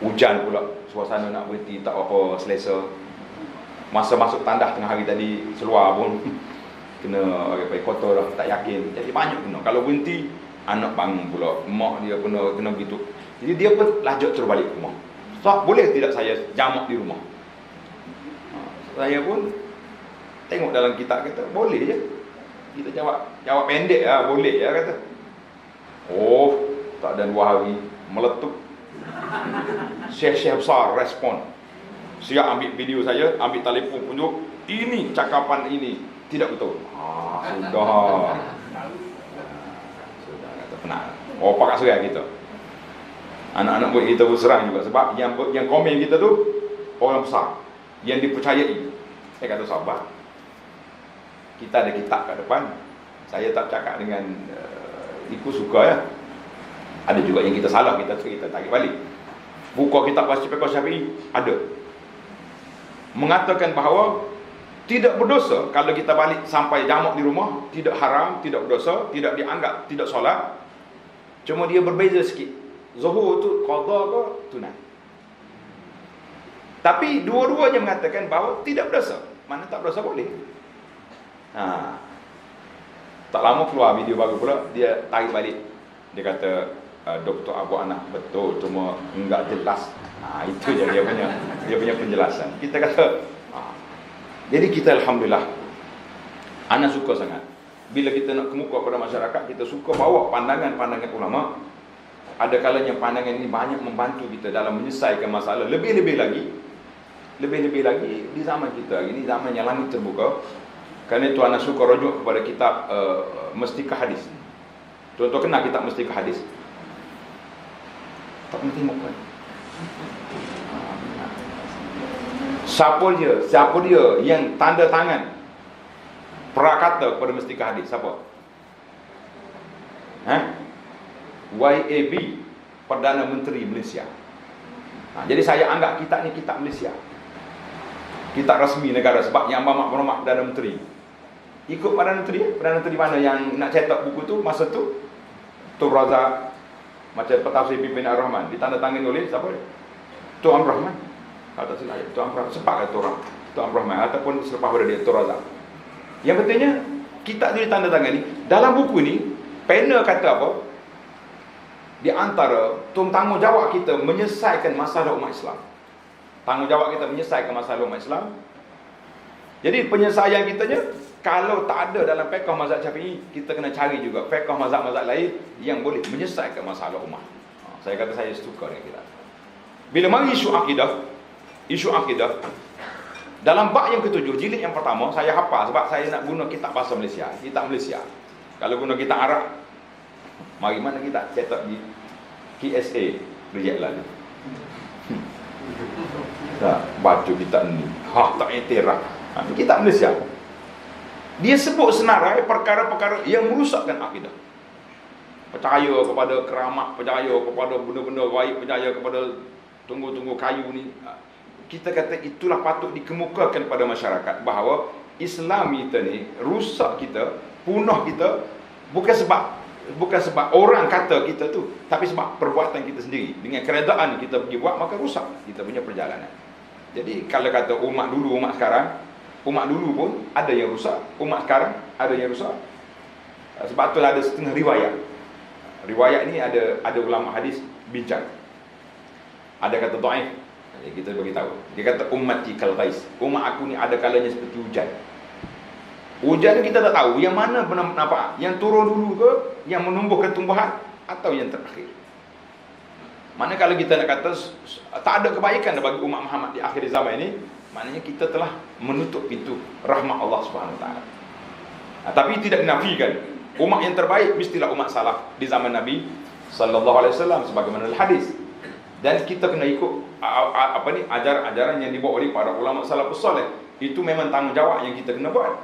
hujan pula, suasana nak berhenti, tak apa selesa. Masa masuk tandas tengah hari tadi, seluar pun kena kotor dah, tak yakin. Jadi banyak kena. Kalau berhenti, anak bangun pula, mak dia kena begitu. Jadi dia pun lajak terus balik ke rumah. So, boleh tidak saya jamak di rumah? Saya pun tengok dalam kitab kata, boleh je. Kita jawab pendek lah, boleh ya kata. Oh, tak ada 2 hari, meletup. Syekh besar respon. Siap ambil video saya, ambil telefon tunjuk, ini cakapan ini tidak betul. Sudah kata penat. Oh, pakat serai kita. Anak-anak buat kita berserang juga, sebab yang komen kita tu orang besar yang dipercayai. Saya kata sahabat, kita ada kitab kat depan. Saya tak cakap dengan ikut suka ya. Ada juga yang kita salah, kita tarik balik. Buka kitab Fiqh Syafi'i ada mengatakan bahawa tidak berdosa kalau kita balik sampai jamak di rumah, tidak haram, tidak berdosa, tidak dianggap tidak solat. Cuma dia berbeza sikit. Zuhur tu qada ke tunai. Tapi dua-duanya mengatakan bahawa tidak berdosa. Mana tak berdosa boleh. Tak lama keluar video baru pula, dia tarik balik. Dia kata, Dr. Abu Anak betul, cuma enggak jelas. Itu je dia punya penjelasan. Kita kata, jadi kita alhamdulillah, Ana suka sangat. Bila kita nak kemuka pada masyarakat, kita suka bawa pandangan-pandangan ulama. Ada kalanya pandangan ini banyak membantu kita dalam menyelesaikan masalah. Lebih-lebih lagi di zaman kita ini, zaman yang langit terbuka. Kerana itu Ana suka rujuk kepada kitab Mestikah Hadis. Tuan-tuan kenal kitab Mestikah Hadis? Tak pernah tengok kan? Siapa dia yang tanda tangan prakata kepada Mestikah Hadis? Siapa? YAB, Perdana Menteri Malaysia. Jadi saya anggap kitab ni kitab Malaysia, kitab rasmi negara. Sebab yang bermakna Perdana Menteri ikut Perdana Menteri mana yang nak cetak buku tu masa tu? Tun Razak, macam Pentafsir Pimpinan Ar-Rahman, ditandatangani oleh siapa? Tun Abdul Rahman. Kalau tak silap, Tun Abdul Rahman, sepakat Tun Abdul Rahman ataupun selepas pada dia Tun Razak. Yang pentingnya kitab tu ditandatangani. Dalam buku ni panel kata apa? Di antara tanggungjawab kita menyelesaikan masalah umat Islam. Tanggungjawab kita menyelesaikan masalah umat Islam. Jadi penyelesaian kitanya, kalau tak ada dalam fiqh mazhab Syafi'i, kita kena cari juga fiqh mazhab-mazhab lain yang boleh menyelesaikan masalah umat. Saya kata saya suka dengan kita. Bila mari isu akidah, dalam bab yang ketujuh, jilid yang pertama, saya hafal sebab saya nak guna kitab bahasa Malaysia, kitab Malaysia. Kalau guna kitab Arab, mari mana kita cetak di KSA, reject lalu. Baca kitab ni, tak iktiraf. Kitab Malaysia. Dia sebut senarai perkara-perkara yang merusakkan akidah. Percaya kepada keramat, percaya kepada benda-benda gaib, percaya kepada tunggu-tunggu kayu ni. Kita kata itulah patut dikemukakan pada masyarakat bahawa Islam kita ni rusak kita, punah kita bukan sebab orang kata kita tu, tapi sebab perbuatan kita sendiri. Dengan keredaan kita pergi buat, maka rusak kita punya perjalanan. Jadi kalau kata umat dulu, umat sekarang, umat dulu pun ada yang rusak, umat sekarang ada yang rusak. Sebab itulah ada setengah riwayat. Riwayat ni ada ulama hadis bincang. Ada kata dhaif, kita bagi tahu. Dia kata ummati kal ghais. Umat aku ni ada kalanya seperti hujan. Hujan ni kita tak tahu yang mana benar nampak, yang turun dulu ke, yang menumbuhkan tumbuhan, atau yang terakhir. Mana kalau kita nak kata tak ada kebaikan bagi umat Muhammad di akhir zaman ini, maknanya kita telah menutup pintu rahmat Allah Subhanahu Wa Taala. Tapi tidak dinafikan umat yang terbaik mestilah umat salaf di zaman Nabi sallallahu alaihi wasallam sebagaimana hadis. Dan kita kena ikut ajaran-ajaran yang dibawa oleh para ulama salafus saleh. Itu memang tanggungjawab yang kita kena buat.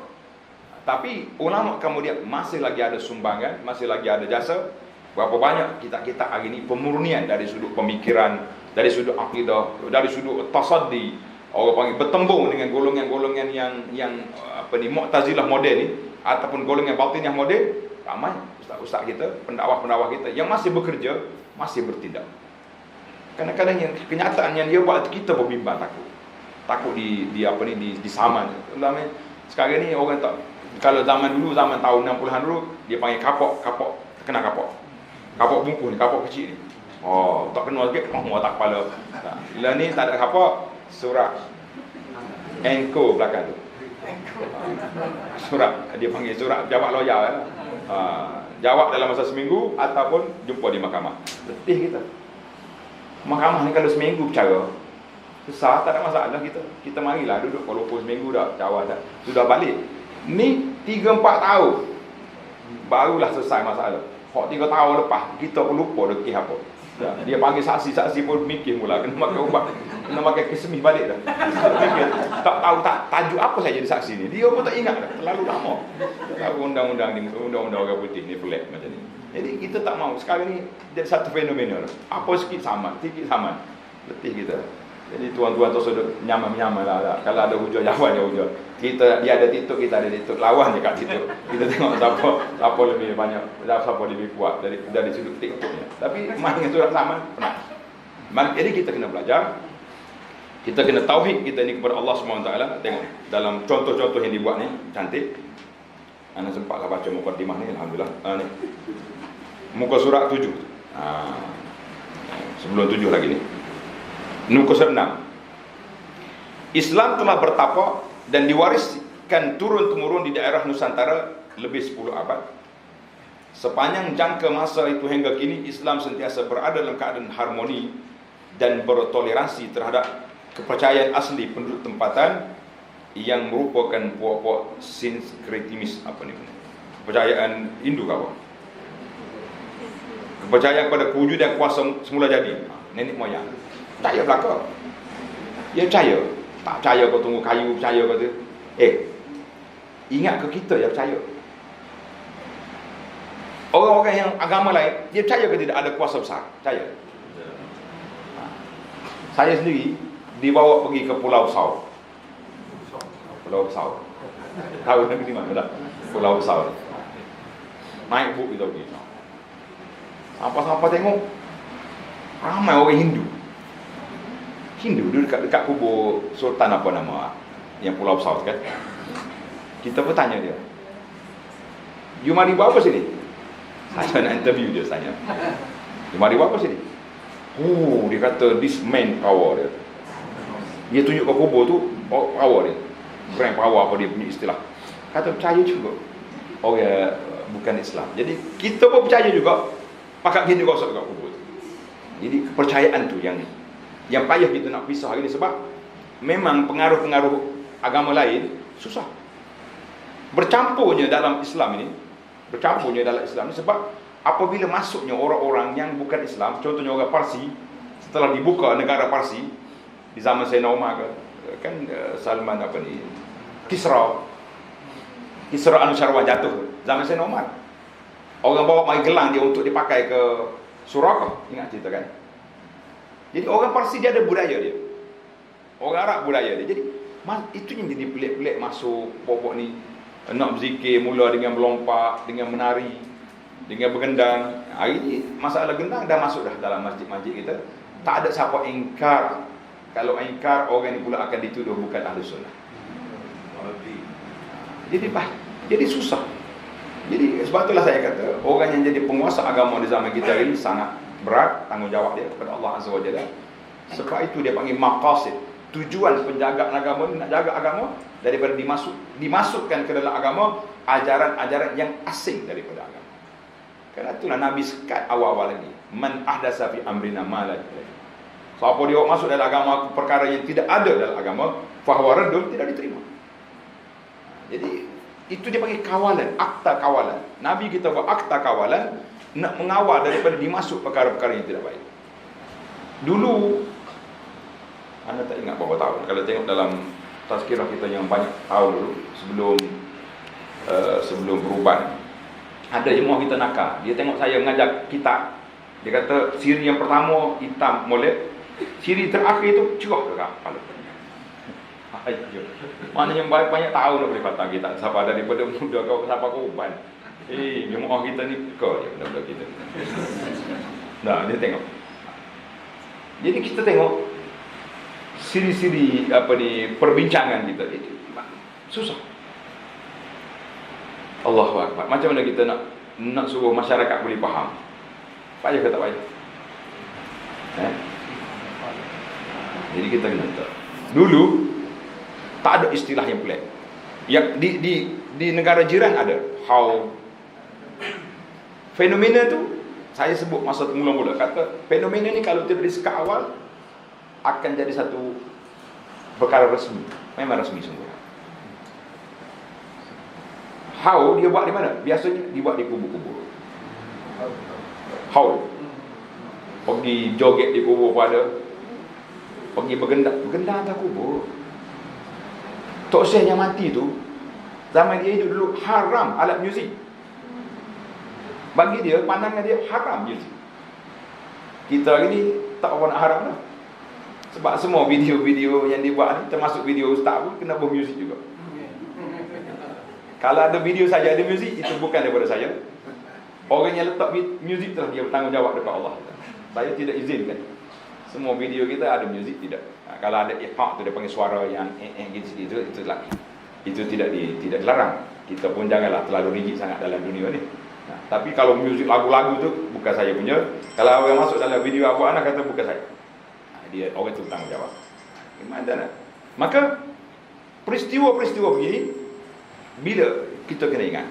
Tapi ulama kemudian masih lagi ada sumbangan, masih lagi ada jasa. Berapa banyak kita hari ini pemurnian dari sudut pemikiran, dari sudut akidah, dari sudut tasaddi, orang panggil bertembung dengan golongan-golongan yang Mu'tazilah moden ni, ataupun golongan Batiniyah moden. Ramai ustaz-ustaz kita, pendakwah-pendakwah kita yang masih bekerja, masih bertindak. Kadang-kadang yang kenyataan yang dia buat, kita berbimbang, takut disaman. Sekarang ni orang tak, kalau zaman dulu, zaman tahun 60-an dulu, dia panggil kapok, kena kapok bungkus ni, kapok kecil ni. Tak kena sikit, tak kepala. Bila ni tak ada kapok, surat Enko belakang tu. Surat, dia panggil surat jawab lawyer. Jawab dalam masa seminggu ataupun jumpa di mahkamah. Letih kita. Mahkamah ni kalau seminggu bercara, susah, tak ada masalah kita. Kita marilah duduk walaupun seminggu dah, jawab dah. Sudah balik. Ni 3-4 tahun barulah selesai masalah. 3 tahun lepas, kita pun lupa dekih apa. Dia panggil saksi pun mikir mula, kena makan ubat, kena makan kesemih balik dah. Tak tahu tajuk apa saya jadi saksi ni. Dia pun tak ingat dah, terlalu lama. Tahu undang-undang orang putih ni pelik macam ni. Jadi kita tak mau. Sekarang ni jadi satu fenomena. Apa sikit sama, letih kita. Jadi tuan-tuan tu sudah nyaman-nyaman lah. Kalau ada hujah, lawan je hujah. Dia ada tituk, kita ada tituk. Lawan je kat tituk. Kita tengok siapa lebih banyak, siapa lebih kuat dari sudut tiktuknya. Tapi main dengan surat sama, pernah. Jadi kita kena belajar. Kita kena tauhid kita ni kepada Allah SWT. Tengok dalam contoh-contoh yang dibuat ni cantik. Ana sempatlah baca mukadimah ni, alhamdulillah. Ni. Muka surat 7. Sebelum 7 lagi ni. Muka surat 6. Islam telah bertapa dan diwariskan turun-temurun di daerah Nusantara lebih 10 abad. Sepanjang jangka masa itu hingga kini, Islam sentiasa berada dalam keadaan harmoni dan bertoleransi terhadap kepercayaan asli penduduk tempatan yang merupakan puak-puak sinkretisme kepercayaan Hindu ke apa? Kepercayaan pada wujud dan kuasa semula jadi. Nenek moyang. Percaya belaka. Dia percaya. Tak percaya kau tunggu kayu, percaya kau tu. Ingat ke kita yang percaya? Orang-orang yang agama lain, dia percaya ke tidak ada kuasa besar? Percaya. Saya sendiri dibawa pergi ke Pulau Besau. Pulau Besau. Tahu negeri mana dah? Pulau Besau. Naik buk kita pergi. Sampai-sampai tengok ramai orang Hindu. Hindu duduk dekat kubur Sultan apa nama yang Pulau Besau kan. Kita pun tanya dia, "You mari buat apa sini?" Saya nak interview dia, tanya, "You mari buat apa sini?" Dia kata this man power dia. Dia tunjuk ke kubur tu power dia. Brand power apa dia punya istilah. Kata percaya juga. Bukan Islam. Jadi kita pun percaya juga. Pakat gini gosok kat kubur tu. Jadi kepercayaan tu yang payah kita nak pisah hari ni, sebab memang pengaruh-pengaruh agama lain susah bercampurnya dalam Islam ini. Sebab apabila masuknya orang-orang yang bukan Islam, contohnya orang Parsi, setelah dibuka negara Parsi di zaman Sayyidina Umar kan Salman Kisra Anusyarwan jatuh zaman Sayyidina Umar. Orang bawa mai gelang dia untuk dipakai ke Suraka, ingat cerita kan? Jadi orang Parsi dia ada budaya dia. Orang Arab budaya dia. Jadi itu yang jadi pelik-pelik masuk pokok ni. Nak berzikir mula dengan melompat, dengan menari, dengan bergendang. Hari ni masalah gendang dah masuk dah dalam masjid-masjid kita. Tak ada siapa ingkar. Kalau ingkar, orang ni pula akan dituduh bukan ahli sunnah. Jadi susah. Jadi sebab itulah saya kata, orang yang jadi penguasa agama di zaman kita ini sangat berat tanggungjawab dia kepada Allah Azza wa Jalla. Sebab itu dia panggil maqasid. Tujuan penjagaan agama ni nak jaga agama daripada dimasukkan ke dalam agama ajaran-ajaran yang asing daripada agama. Kerana itulah Nabi sekat awal-awal lagi, man ahdasa fi amrina ma la ya'lam. Siapa dia masuk dalam agama perkara yang tidak ada dalam agama, fahuwa raddun, tidak diterima. Jadi itu dia panggil kawalan, akta kawalan. Nabi kita buat akta kawalan nak mengawal daripada dimasuk perkara-perkara yang tidak baik. Dulu anda tak ingat berapa tahun, kalau tengok dalam tazkirah kita yang banyak tahun dulu sebelum perubahan, ada jemaah kita nakal. Dia tengok saya mengajar kitab, dia kata siri yang pertama hitam molek, siri terakhir tu cerah ke kepala. Maknanya banyak tahun dah boleh kata kita siapa daripada muda kau siapa kau uban. Jemaah kita ni kau je benda-benda kita. Nah, dia tengok. Jadi kita tengok siri-siri perbincangan kita itu susah. Allahu Akbar. Macam mana kita nak suruh masyarakat boleh faham? Payah ke tak payah? Jadi kita kena tahu. Dulu tak ada istilah yang pelik. Yang di negara jiran ada. Fenomena tu saya sebut masa mula-mula, kata fenomena ni kalau tidak disekat awal akan jadi satu perkara resmi. Memang resmi semua. How dia buat di mana? Biasanya dibuat di kubur-kubur. How pergi joget di kubur pada, pergi bergendang atas kubur. Tok Syekh yang mati tu, zaman dia hidup dulu haram alat muzik. Bagi dia, pandangan dia haram muzik. Kita hari ni tak apa nak haram dah. Sebab semua video-video yang dibuat ni, termasuk video ustaz pun kena bermuzik juga. Kalau ada video saja ada muzik, itu bukan daripada saya. Orang yang letak muzik tu lah dia bertanggungjawab dekat Allah. Saya tidak izinkan. Semua video kita ada muzik, tidak. Kalau ada ikhaq tu dia panggil suara yang gitu, itu tidak dilarang. Kita pun janganlah terlalu rigid sangat dalam dunia ni. Tapi kalau muzik lagu-lagu tu bukan saya punya. Kalau orang masuk dalam video Abu Anas kata bukan saya. Dia orang tu bertanggungjawab. Gimana? Maka peristiwa-peristiwa begini bila kita kena ingat,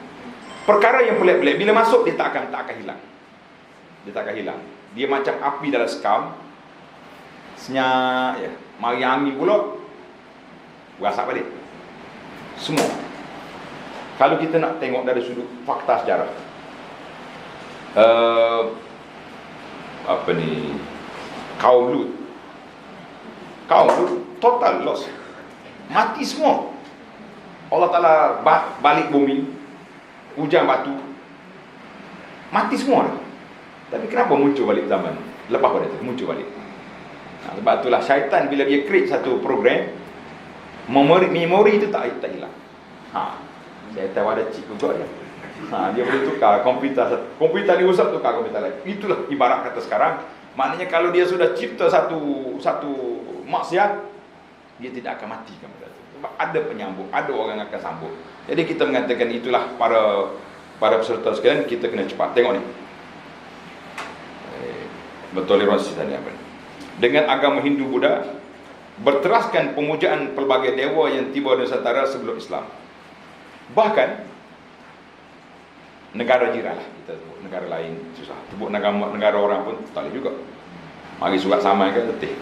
perkara yang pelik-pelik bila masuk dia tak akan hilang. Dia tak akan hilang. Dia macam api dalam sekam. Senyap ya. Mari angin pula berasak balik. Semua. Kalau kita nak tengok dari sudut fakta sejarah, kaum Lut total loss, mati semua. Allah Ta'ala balik bumi, hujan batu, mati semua. Tapi kenapa muncul balik zaman lepas pada itu muncul balik? Sebab itulah syaitan bila dia create satu program, memori itu tak hilang. Syaitan ada chip juga dia. Dia boleh tukar komputer ni rosak, tukar komputer lain. Itulah ibarat kata sekarang. Maknanya kalau dia sudah cipta satu maksiat, dia tidak akan mati kan benda tu. Sebab ada penyambung, ada orang akan sambung. Jadi kita mengatakan itulah para peserta sekalian, kita kena cepat tengok ni. Bertoleransi tadi apa ni? Dengan agama Hindu Buddha berteraskan pemujaan pelbagai dewa yang tiba di Nusantara sebelum Islam. Bahkan negara jiran lah, kita sebut negara lain susah. Sebut negara orang pun tak boleh juga. Mari surat saman ke letih.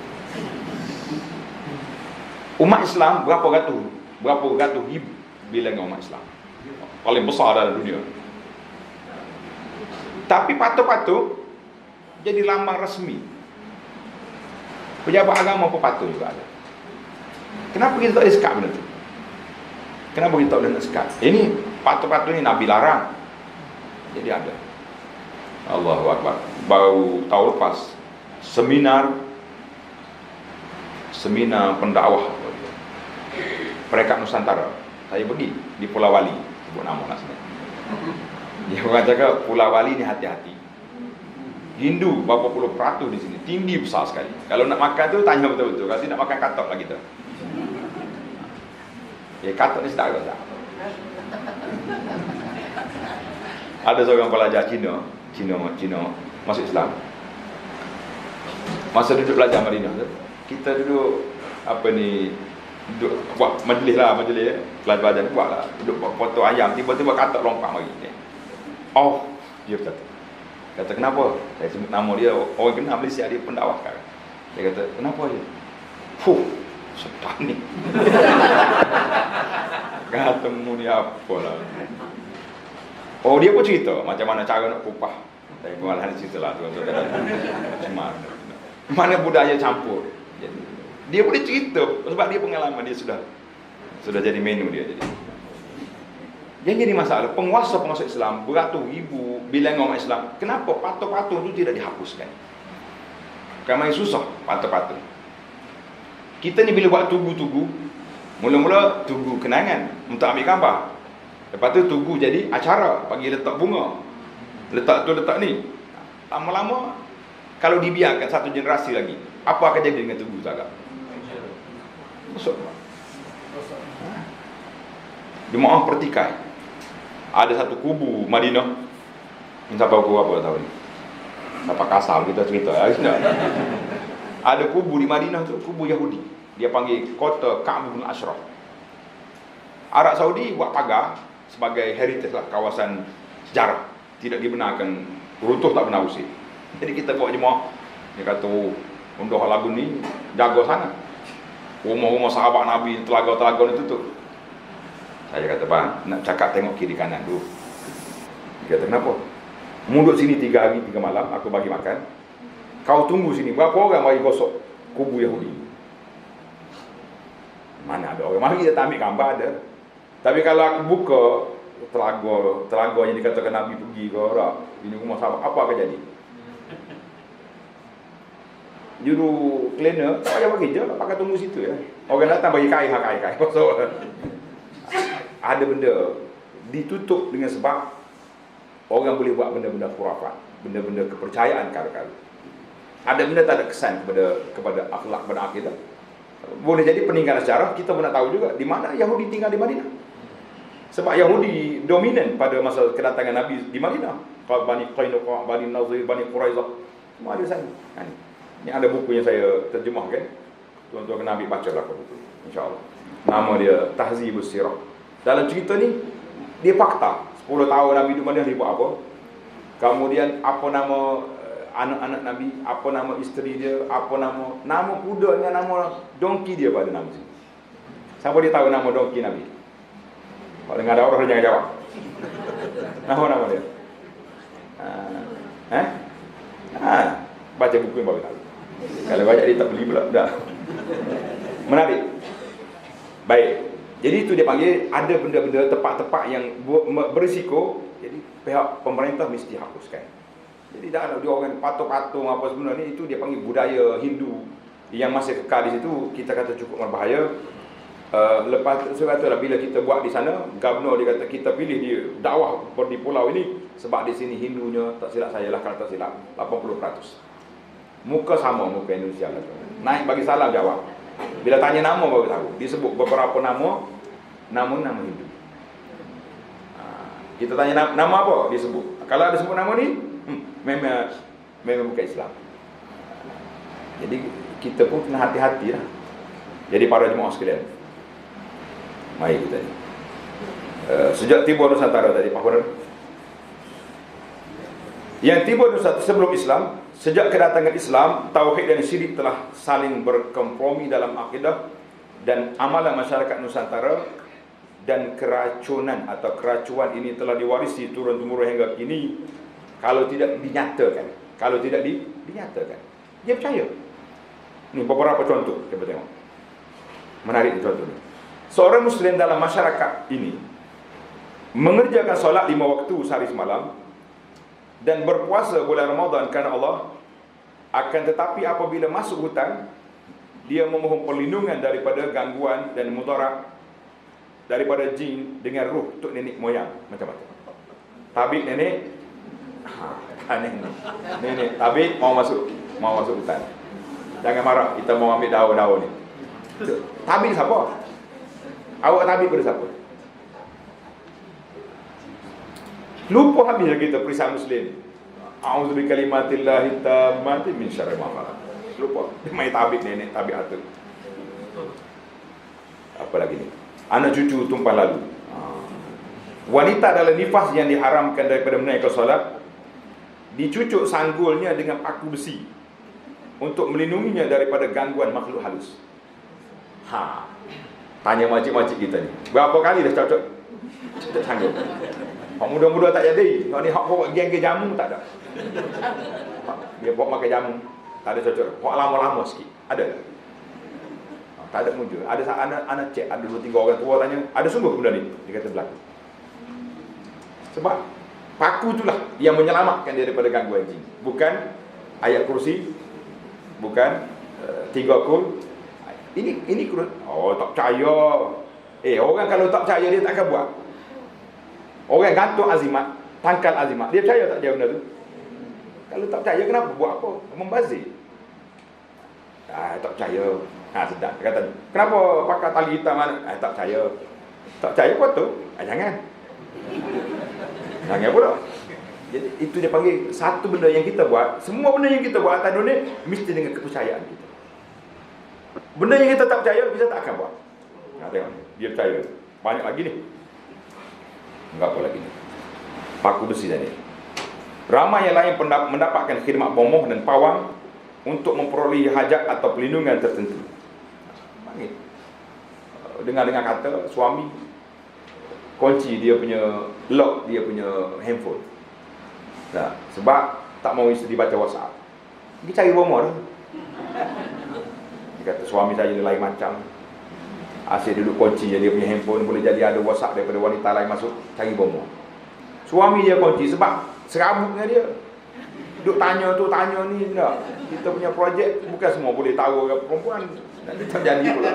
Umat Islam berapa ratus ribu bilangan umat Islam. Paling besar dalam dunia. Tapi patung-patung jadi lambang resmi. Pejabat agama pun patung juga ada. Kenapa kita tak boleh sekat benda tu? Kenapa kita tak boleh nak sekat? Ini patung-patung ni Nabi larang. Jadi ada. Allahu Akbar. Baru tahun lepas seminar pendakwah Perekat Nusantara. Saya pergi di Pulau Wali, sebut nama nak sebenarnya. Dia orang cakap Pulau Wali ni hati-hati. Hindu berapa puluh peratus di sini, tinggi besar sekali. Kalau nak makan tu tanya betul-betul. Kalau tidak makan katok lah kita. Katok ni sedap tak? Ada seorang pelajar Cina masuk Islam. Masa duduk belajar Madinah tu, kita duduk duduk buat majlis pelajar buat lah, duduk buat foto ayam, tiba-tiba katok lompat mari. Dia berkata, kenapa? Saya sebut nama dia, orang kenal Malaysia, dia pendakwah sekarang. Dia kata, kenapa dia? Sedap ni. Kata mu ni apalah. Dia pun cerita macam mana cara nak kupah. Saya pengalaman cerita lah tuan-tuan. Macam mana budaya campur. Jadi, dia boleh cerita sebab dia pengalaman dia sudah jadi menu dia. Yang jadi masalah, penguasa Islam beratus ribu bilangan orang Islam, kenapa patung-patung itu tidak dihapuskan? Kan main susah patung-patung. Kita ni bila buat tugu-tugu, mula-mula tugu kenangan untuk ambil gambar. Lepas tu tugu jadi acara, bagi letak bunga. Letak ni. Lama-lama kalau dibiarkan satu generasi lagi, apa akan jadi dengan tugu tu agak? Masuk. Jemaah pertikai. Ada satu kubu Madinah. Ini sampai kubu apa tahu ni? Sampai kasar kita cerita. Ada kubu di Madinah tu, kubu Yahudi. Dia panggil kota Ka'b bin Ashraf. Arab Saudi buat pagar sebagai heritage lah, kawasan sejarah. Tidak dibenarkan, runtuh tak benar usir. Jadi kita bawa jemaah. Dia kata, unduh lagu ni jaga sana. Rumah-rumah sahabat Nabi, telaga-telaga ni tutup. Saya kata, bang, nak cakap tengok kiri kanan dulu. Dia kata, kenapa? Mudut sini 3 hari 3 malam, aku bagi makan. Kau tunggu sini, berapa orang mari gosok kubu Yahudi? Mana ada orang mari, dia tak ambil gambar ada. Tapi kalau aku buka telaga yang dikatakan Nabi pergi ke Arab, ini rumah sahabat, apa akan jadi? juru cleaner, tak payah bagi je, pakai tunggu situ ya. Orang datang bagi kai. So, ada benda ditutup dengan sebab orang boleh buat benda-benda khurafat, benda-benda kepercayaan kala-kala. Ada benda tak ada kesan kepada akhlak, kepada akidah. Boleh jadi peninggalan sejarah, kita pun nak tahu juga di mana Yahudi tinggal di Madinah. Sebab Yahudi dominan pada masa kedatangan Nabi di Madinah. Bani Qainuqa, Bani Nazir, Bani Quraizah, semua ada sana. Ini ada buku yang saya terjemahkan. Tuan-tuan kena ambil baca lah buku, insya-Allah. Nama dia Tahzibus Sirah. Dalam cerita ni dia fakta. 10 tahun Nabi di Madinah dia buat apa? Kemudian apa nama anak-anak Nabi, apa nama isteri dia, apa nama kuda dengan nama donkey dia pada nama sini. Siapa dia tahu nama donkey Nabi? Kalau dengar ada orang jangan jawab. Nama dia. Baca buku yang baru tahu. Kalau baca dia tak beli pula dah. Menarik. Baik. Jadi itu dia panggil ada benda-benda tempat-tempat yang berisiko. Jadi pihak pemerintah mesti hapuskan. Jadi dah ada dia orang patung-patung apa sebenarnya itu dia panggil budaya Hindu yang masih kekal di situ, kita kata cukup berbahaya. Lepas saya katalah bila kita buat di sana, Gubernur dia kata kita pilih dia dakwah di pulau ini sebab di sini Hindunya tak silap saya lah kalau tak silap 80%. Muka sama muka Indonesia lah. Naik bagi salam jawab. Bila tanya nama baru tahu. Disebut beberapa nama Hindu. Kita tanya nama apa disebut. Kalau ada sebut nama ni memang bukan Islam. Jadi kita pun kena hati-hati lah. Jadi para jemaah sekalian, mari kita ni sejak tiba Nusantara tadi Pak Khurul, yang tiba Nusantara sebelum Islam, sejak kedatangan Islam, tauhid dan syirik telah saling berkompromi dalam akidah dan amalan masyarakat Nusantara, dan keracunan atau keracuan ini telah diwarisi turun-temurun hingga kini. Kalau tidak dinyatakan, dinyatakan, dia percaya. Ni beberapa contoh kita tengok. Menarik contoh ni. Seorang Muslim dalam masyarakat ini mengerjakan solat 5 waktu sehari semalam dan berpuasa bulan Ramadan kerana Allah. Akan tetapi apabila masuk hutan, dia memohon perlindungan daripada gangguan dan mudarat daripada jin dengan ruh untuk nenek moyang macam-macam. Tabik nenek, nenek tabik mau masuk hutan. Jangan marah, kita mau ambil daun-daun ni. Tabik siapa? Awak tabik pada siapa? Lupa habis kita perisai Muslim. A'udzu bikalimatillahi tammati min syarri ma khalaq. Lupa. Mai tabik nenek, tabik atuk. Apa lagi ni? Anak cucu tumpah lalu. Wanita dalam nifas yang diharamkan daripada menaikkan solat, dicucuk sanggulnya dengan paku besi untuk melindunginya daripada gangguan makhluk halus. Tanya makcik-makcik kita ni, berapa kali dah cocok sanggul? Hak muda-muda tak jadi. Hak ni hak bawa geng ke jamu tak ada. Dia bawa makan jamu, tak ada cocok. Hak lama-lama sikit, ada tak? Tak ada muncul. Ada anak cek, ada 2-3 orang tua tanya, ada sungguh benda ni? Dia kata berlaku. Sebab paku itulah yang menyelamatkan dia daripada gangguan jin. Bukan ayat kursi, bukan 3 kul. Ini kurus. Oh, tak percaya. Orang kalau tak percaya dia tak akan buat. Orang gantung azimat, tangkal azimat, dia percaya tak dia benda tu? Kalau tak percaya kenapa buat apa? Membazir. Tak percaya. Sedap. Dia kata, kenapa pakai tali hitam mana? Tak percaya. Tak percaya apa tu? Jangan pula. Jadi itu dia panggil satu benda yang kita buat. Semua benda yang kita buat atas dunia mesti dengan kepercayaan kita. Benda yang kita tak percaya, kita tak akan buat. Tengok, dia percaya. Banyak lagi ni. Enggak apa lagi ni. Paku besi tadi. Ramai yang lain mendapatkan khidmat bomoh dan pawang untuk memperolehi hajat atau perlindungan tertentu. Dengar-dengar kata suami kunci dia punya lock, dia punya handphone. Sebab tak mau isteri baca WhatsApp. Dia cari bomoh dah. Dia kata suami saya ni lain macam. Asyik duduk kunci je dia punya handphone, boleh jadi ada WhatsApp daripada wanita lain masuk, cari bomoh. Suami dia kunci sebab serabut dengan dia. Duk tanya tu, tanya ni, tak. Kita punya projek, bukan semua boleh tahu perempuan. Nanti terjadi pula.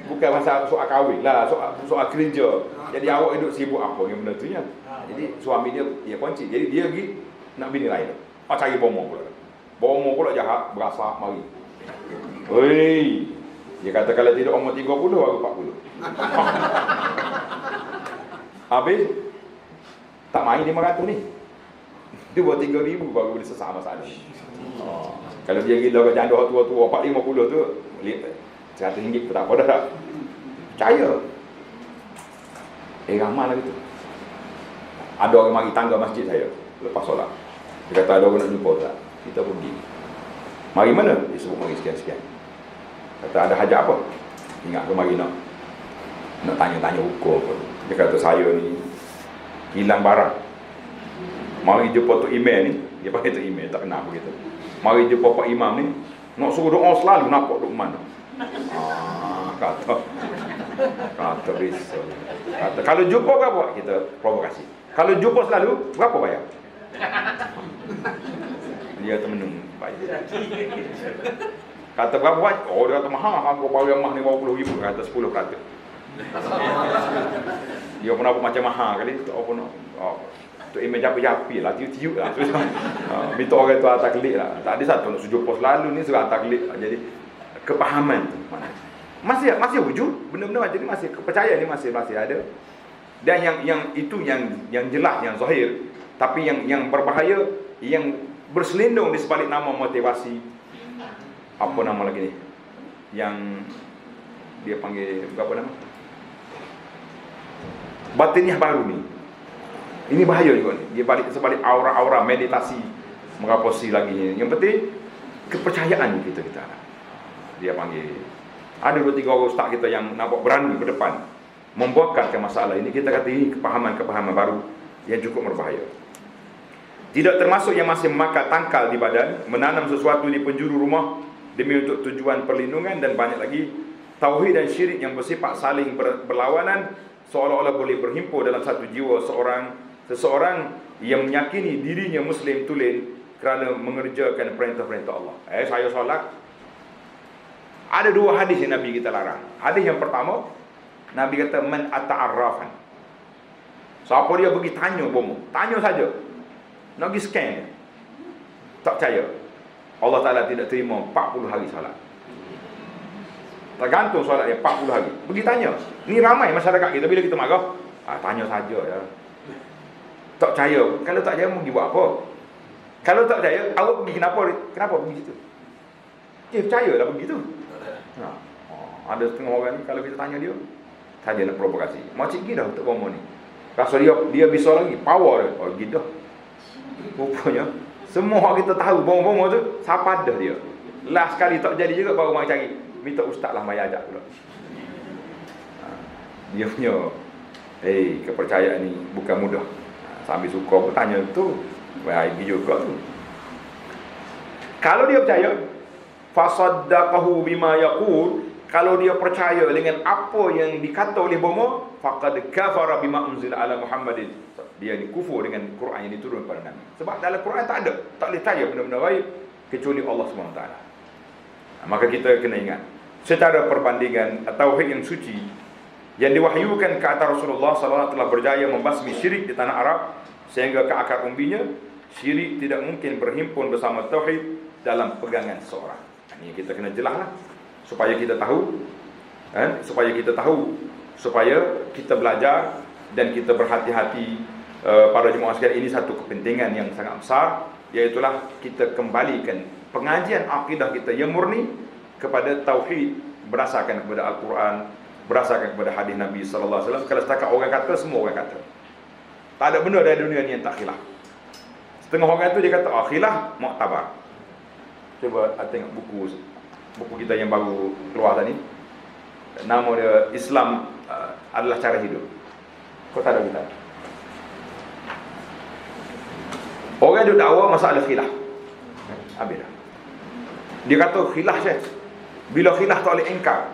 Bukan masa soal kahwin lah, soal kerja. Jadi awak hidup sibuk apa yang benda tu ya. Jadi suami dia kunci. Jadi dia pergi nak bini lain. Cari bomo pula. Bomo pula jahat, berasak, mari. Hei. Dia kata kalau tidak umur 30 baru 40. Habis tak main 500 ni. Dia buat 3,000 baru boleh selesai masalah. Kalau dia gila ke janda tua-tua 450 tu, RM100 pun tak apa dah. Percaya. Ramai lah gitu. Ada orang mari tangga masjid saya lepas solat. Dia kata ada orang nak jumpa tak? Kita pergi. Mari mana? Dia sebut mari sekian-sekian. Kata ada hajat apa? Ingat ke mari nak tanya-tanya hukum apa. Dia kata saya ni hilang barang. Mari jumpa Tok Imam ni. Dia panggil Tok Imam, tak kenal begitu. Mari jumpa Pak Imam ni. Nak suruh doa selalu nampak duk mana. Kata risau. Kata kalau jumpa berapa? Kita provokasi. Kalau jumpa selalu berapa bayar? Dia termenung baik. Kata berapa bayar? Oh dia kata mahal. Aku bayar mah RM50,000. Kata 10%. Dia pun apa macam mahal kali. Tak apa nak. Tu imej japi-japi lah, tiup-tiup lah. Minta orang tu atas kelik lah. Tak ada satu nak sujud pos lalu ni suruh atas kelik. Jadi kepahaman tu masih wujud. Benda-benda macam ni masih, kepercayaan ni masih ada. Dan yang itu yang jelas, yang zahir. Tapi yang berbahaya, yang berselindung di sebalik nama motivasi. Apa nama lagi ni? Yang dia panggil berapa nama? Batiniah baru ni. Ini bahaya juga ni. Dia balik sebalik aura-aura meditasi, meraposi lagi. Yang penting kepercayaan kita. Dia panggil. Ada 2-3 orang ustaz kita yang nampak berani ke depan membuatkan masalah ini. Kita kata ini kepahaman baru yang cukup berbahaya. Tidak termasuk yang masih memakan tangkal di badan, menanam sesuatu di penjuru rumah demi untuk tujuan perlindungan, dan banyak lagi tauhid dan syirik yang bersifat saling berlawanan, seolah-olah boleh berhimpun dalam satu jiwa seseorang yang meyakini dirinya Muslim tulen kerana mengerjakan perintah-perintah Allah. Saya solat. Ada 2 hadis yang Nabi kita larang. Hadis yang pertama, Nabi kata man ata'arrafan. Siapa dia pergi tanya bomo, tanya saja. Nak pergi scan. Tak percaya. Allah Ta'ala tidak terima 40 hari solat. Tergantung solat dia 40 hari. Pergi tanya. Ni ramai masyarakat kita bila kita marah, tanya saja ya. Tak percaya. Kalau tak percaya, mau pergi buat apa? Kalau tak percaya, awak pergi kenapa pergi situ? Dia percayalah pergi tu. Ada setengah orang ni, kalau kita tanya dia, saja nak provokasi. Macam gini dah untuk bomo ni. Rasa dia bisa lagi, power dia. Oh gitu dah. Rupanya, semua kita tahu bomo-bomo tu, siapa dah dia. Last sekali tak jadi juga, baru mai cari. Minta ustaz lah mai ajak pula. Dia punya, kepercayaan ni bukan mudah. Sambil suka pun tanya tu, baik juga tu. Kalau dia percaya, fasaddaqahu bima yaqul, kalau dia percaya dengan apa yang dikata oleh bomo, faqad kafara bima unzila ala Muhammadin. Dia dikufur dengan Quran yang diturunkan kepada Nabi. Sebab dalam Quran tak boleh percaya benda-benda baik kecuali Allah SWT. Maka kita kena ingat, secara perbandingan tauhid yang suci yang diwahyukan ke atas Rasulullah SAW telah berjaya membasmi syirik di tanah Arab sehingga ke akar umbinya. Syirik tidak mungkin berhimpun bersama tauhid dalam pegangan seorang. Ini kita kena jelaslah supaya kita tahu, supaya kita belajar dan kita berhati-hati. Para jemaah sekalian, ini satu kepentingan yang sangat besar, iaitulah kita kembalikan pengajian akidah kita yang murni kepada tauhid, berdasarkan kepada Al-Quran, berdasarkan kepada hadis Nabi sallallahu alaihi wasallam. Kalau setakat orang kata, semua orang kata. Tak ada benda dalam dunia ni yang tak khilaf. Setengah orang tu dia kata khilaf muktabar. Cuba tengok buku kita yang baru keluar tadi. Nama dia Islam adalah cara hidup. Kau tak ada kita. Orang duk dakwa masalah khilaf. Habis dah. Dia kata khilaf je. Bila khilaf tak boleh ingkar.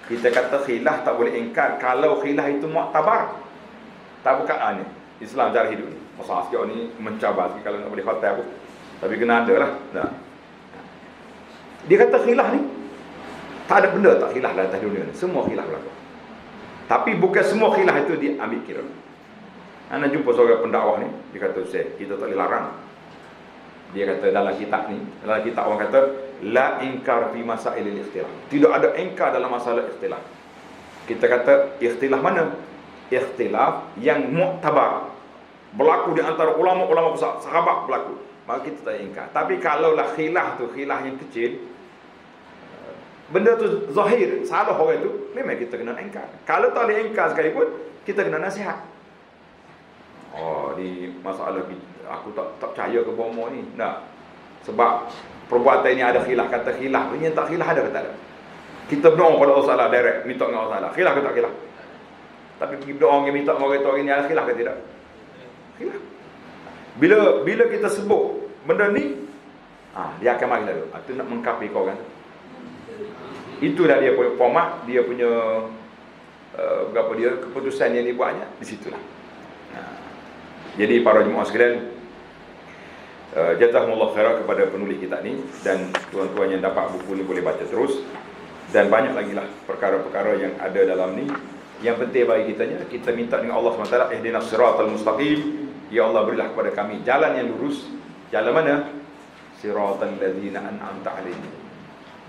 Kita kata khilaf tak boleh ingkar kalau khilaf itu muktabar. Tak bukan ni Islam cara hidup ni. Masa sikit ni mencabar sikit kalau nak beli hotel pun. Tapi kena ada lah. Nah. Dia kata khilaf ni tak ada benda tak khilaf dalam atas dunia ni. Semua khilaf berlaku. Tapi bukan semua khilaf itu diambil kira. Anda jumpa seorang pendakwah ni, dia kata, "Ustaz, kita tak boleh larang." Dia kata dalam kitab orang kata la inkar fi masailil ikhtilaf. Tidak ada ingkar dalam masalah ikhtilaf. Kita kata ikhtilaf mana? Ikhtilaf yang muktabar, berlaku di antara ulama-ulama besar, sahabat berlaku, maka kita tak ingkar. Tapi kalaulah khilaf tu khilaf yang kecil, benda tu zahir, salah orang tu, memang kita kena ingkar. Kalau tak boleh ingkar sekalipun, kita kena nasihat. Oh, di masalah aku tak percaya ke bomo ni. Tak. Sebab perbuatan ini ada khilaf, kata khilaf. Ini tak khilaf ada ke tak ada? Kita berdoa pada Allah Taala direct, minta dengan Allah Taala. Khilaf ke tak khilaf? Tapi pergi berdoa orang minta dengan orang tu hari ni ada khilaf ke tidak? Khilaf. Bila kita sebut benda ni, dia akan mari lalu. Itu nak mengkapi kau kan. Itulah dia punya format, dia punya keputusan yang dibuatnya di situlah. Jadi para jemaah sekalian, jazakumullah khairan kepada penulis kitab ni, dan tuan-tuan yang dapat buku ni boleh baca terus, dan banyak lagi lah perkara-perkara yang ada dalam ni. Yang penting bagi kita minta dengan Allah SWT, ihdinas siratal mustaqim, ya Allah berilah kepada kami jalan yang lurus. Jalan mana? Siratal ladzina an'amta alaihim,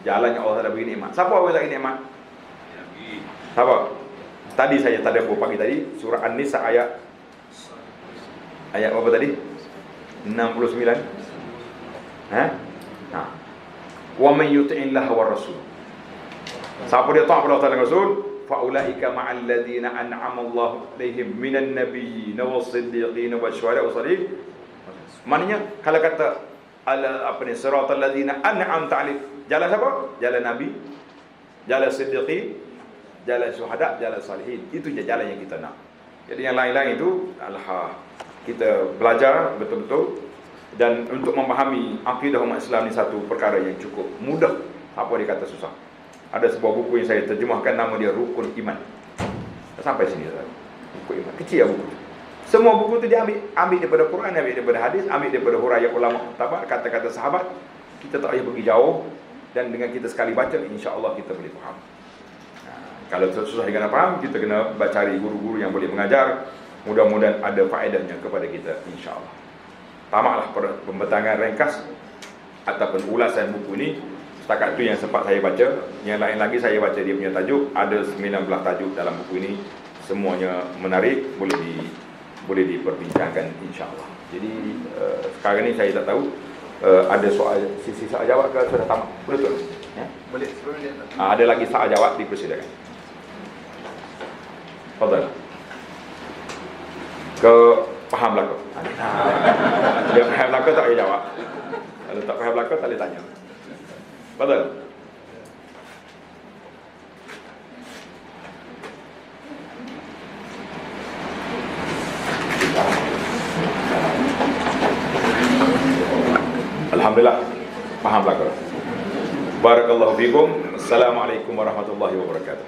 jalan yang Allah Taala beri nikmat. Siapa orang bagi nikmat? Siapa? Tadi saya tadabbur pagi tadi surah An-Nisa ayat berapa tadi? 69. Wa man yuti'illah wa rasul. Siapa dia taat pada Allah dan Rasul, fa ulaika ma'al ladzina an'ama Allah alaihim minan nabiyyin was-siddiqin wasyuhada'i was-shalihin. Maknanya kalau kata siratal ladzina an'amta alaihim, jalan siapa? Jalan Nabi, jalan siddiqin, jalan syuhada, jalan salihin. Itu je jalan yang kita nak. Jadi yang lain-lain itu kita belajar betul-betul, dan untuk memahami akidah umat Islam ni satu perkara yang cukup mudah. Apa dia kata susah? Ada sebuah buku yang saya terjemahkan, nama dia Rukun Iman. Sampai sini saja. Rukun Iman. Kecil lah buku tu. Semua buku tu dia ambil daripada Quran, ambil daripada hadis, ambil daripada huraian ulama tabar, kata-kata sahabat. Kita tak payah pergi jauh, dan dengan kita sekali baca, insya-Allah kita boleh faham. Kalau susah kita nak faham, kita kena cari guru-guru yang boleh mengajar. Mudah-mudahan ada faedahnya kepada kita, insya-Allah. Tamatlah pembentangan ringkas ataupun ulasan buku ini. Setakat itu yang sempat saya baca. Yang lain lagi saya baca dia punya tajuk. Ada 19 tajuk dalam buku ini. Semuanya menarik, boleh diperbincangkan, insya-Allah. Jadi sekarang ni saya tak tahu ada sisi soal jawab ke sudah tamat? Boleh tu? Ya? Boleh, 10 minit. Ada lagi soal jawab, dipersilakan. Fadal. Faham belaka. Dia faham belaka tak boleh jawab. Kalau tak faham belaka tak boleh tanya. Betul. Alhamdulillah faham belaka. Barakallahu fikum. Assalamualaikum warahmatullahi wabarakatuh.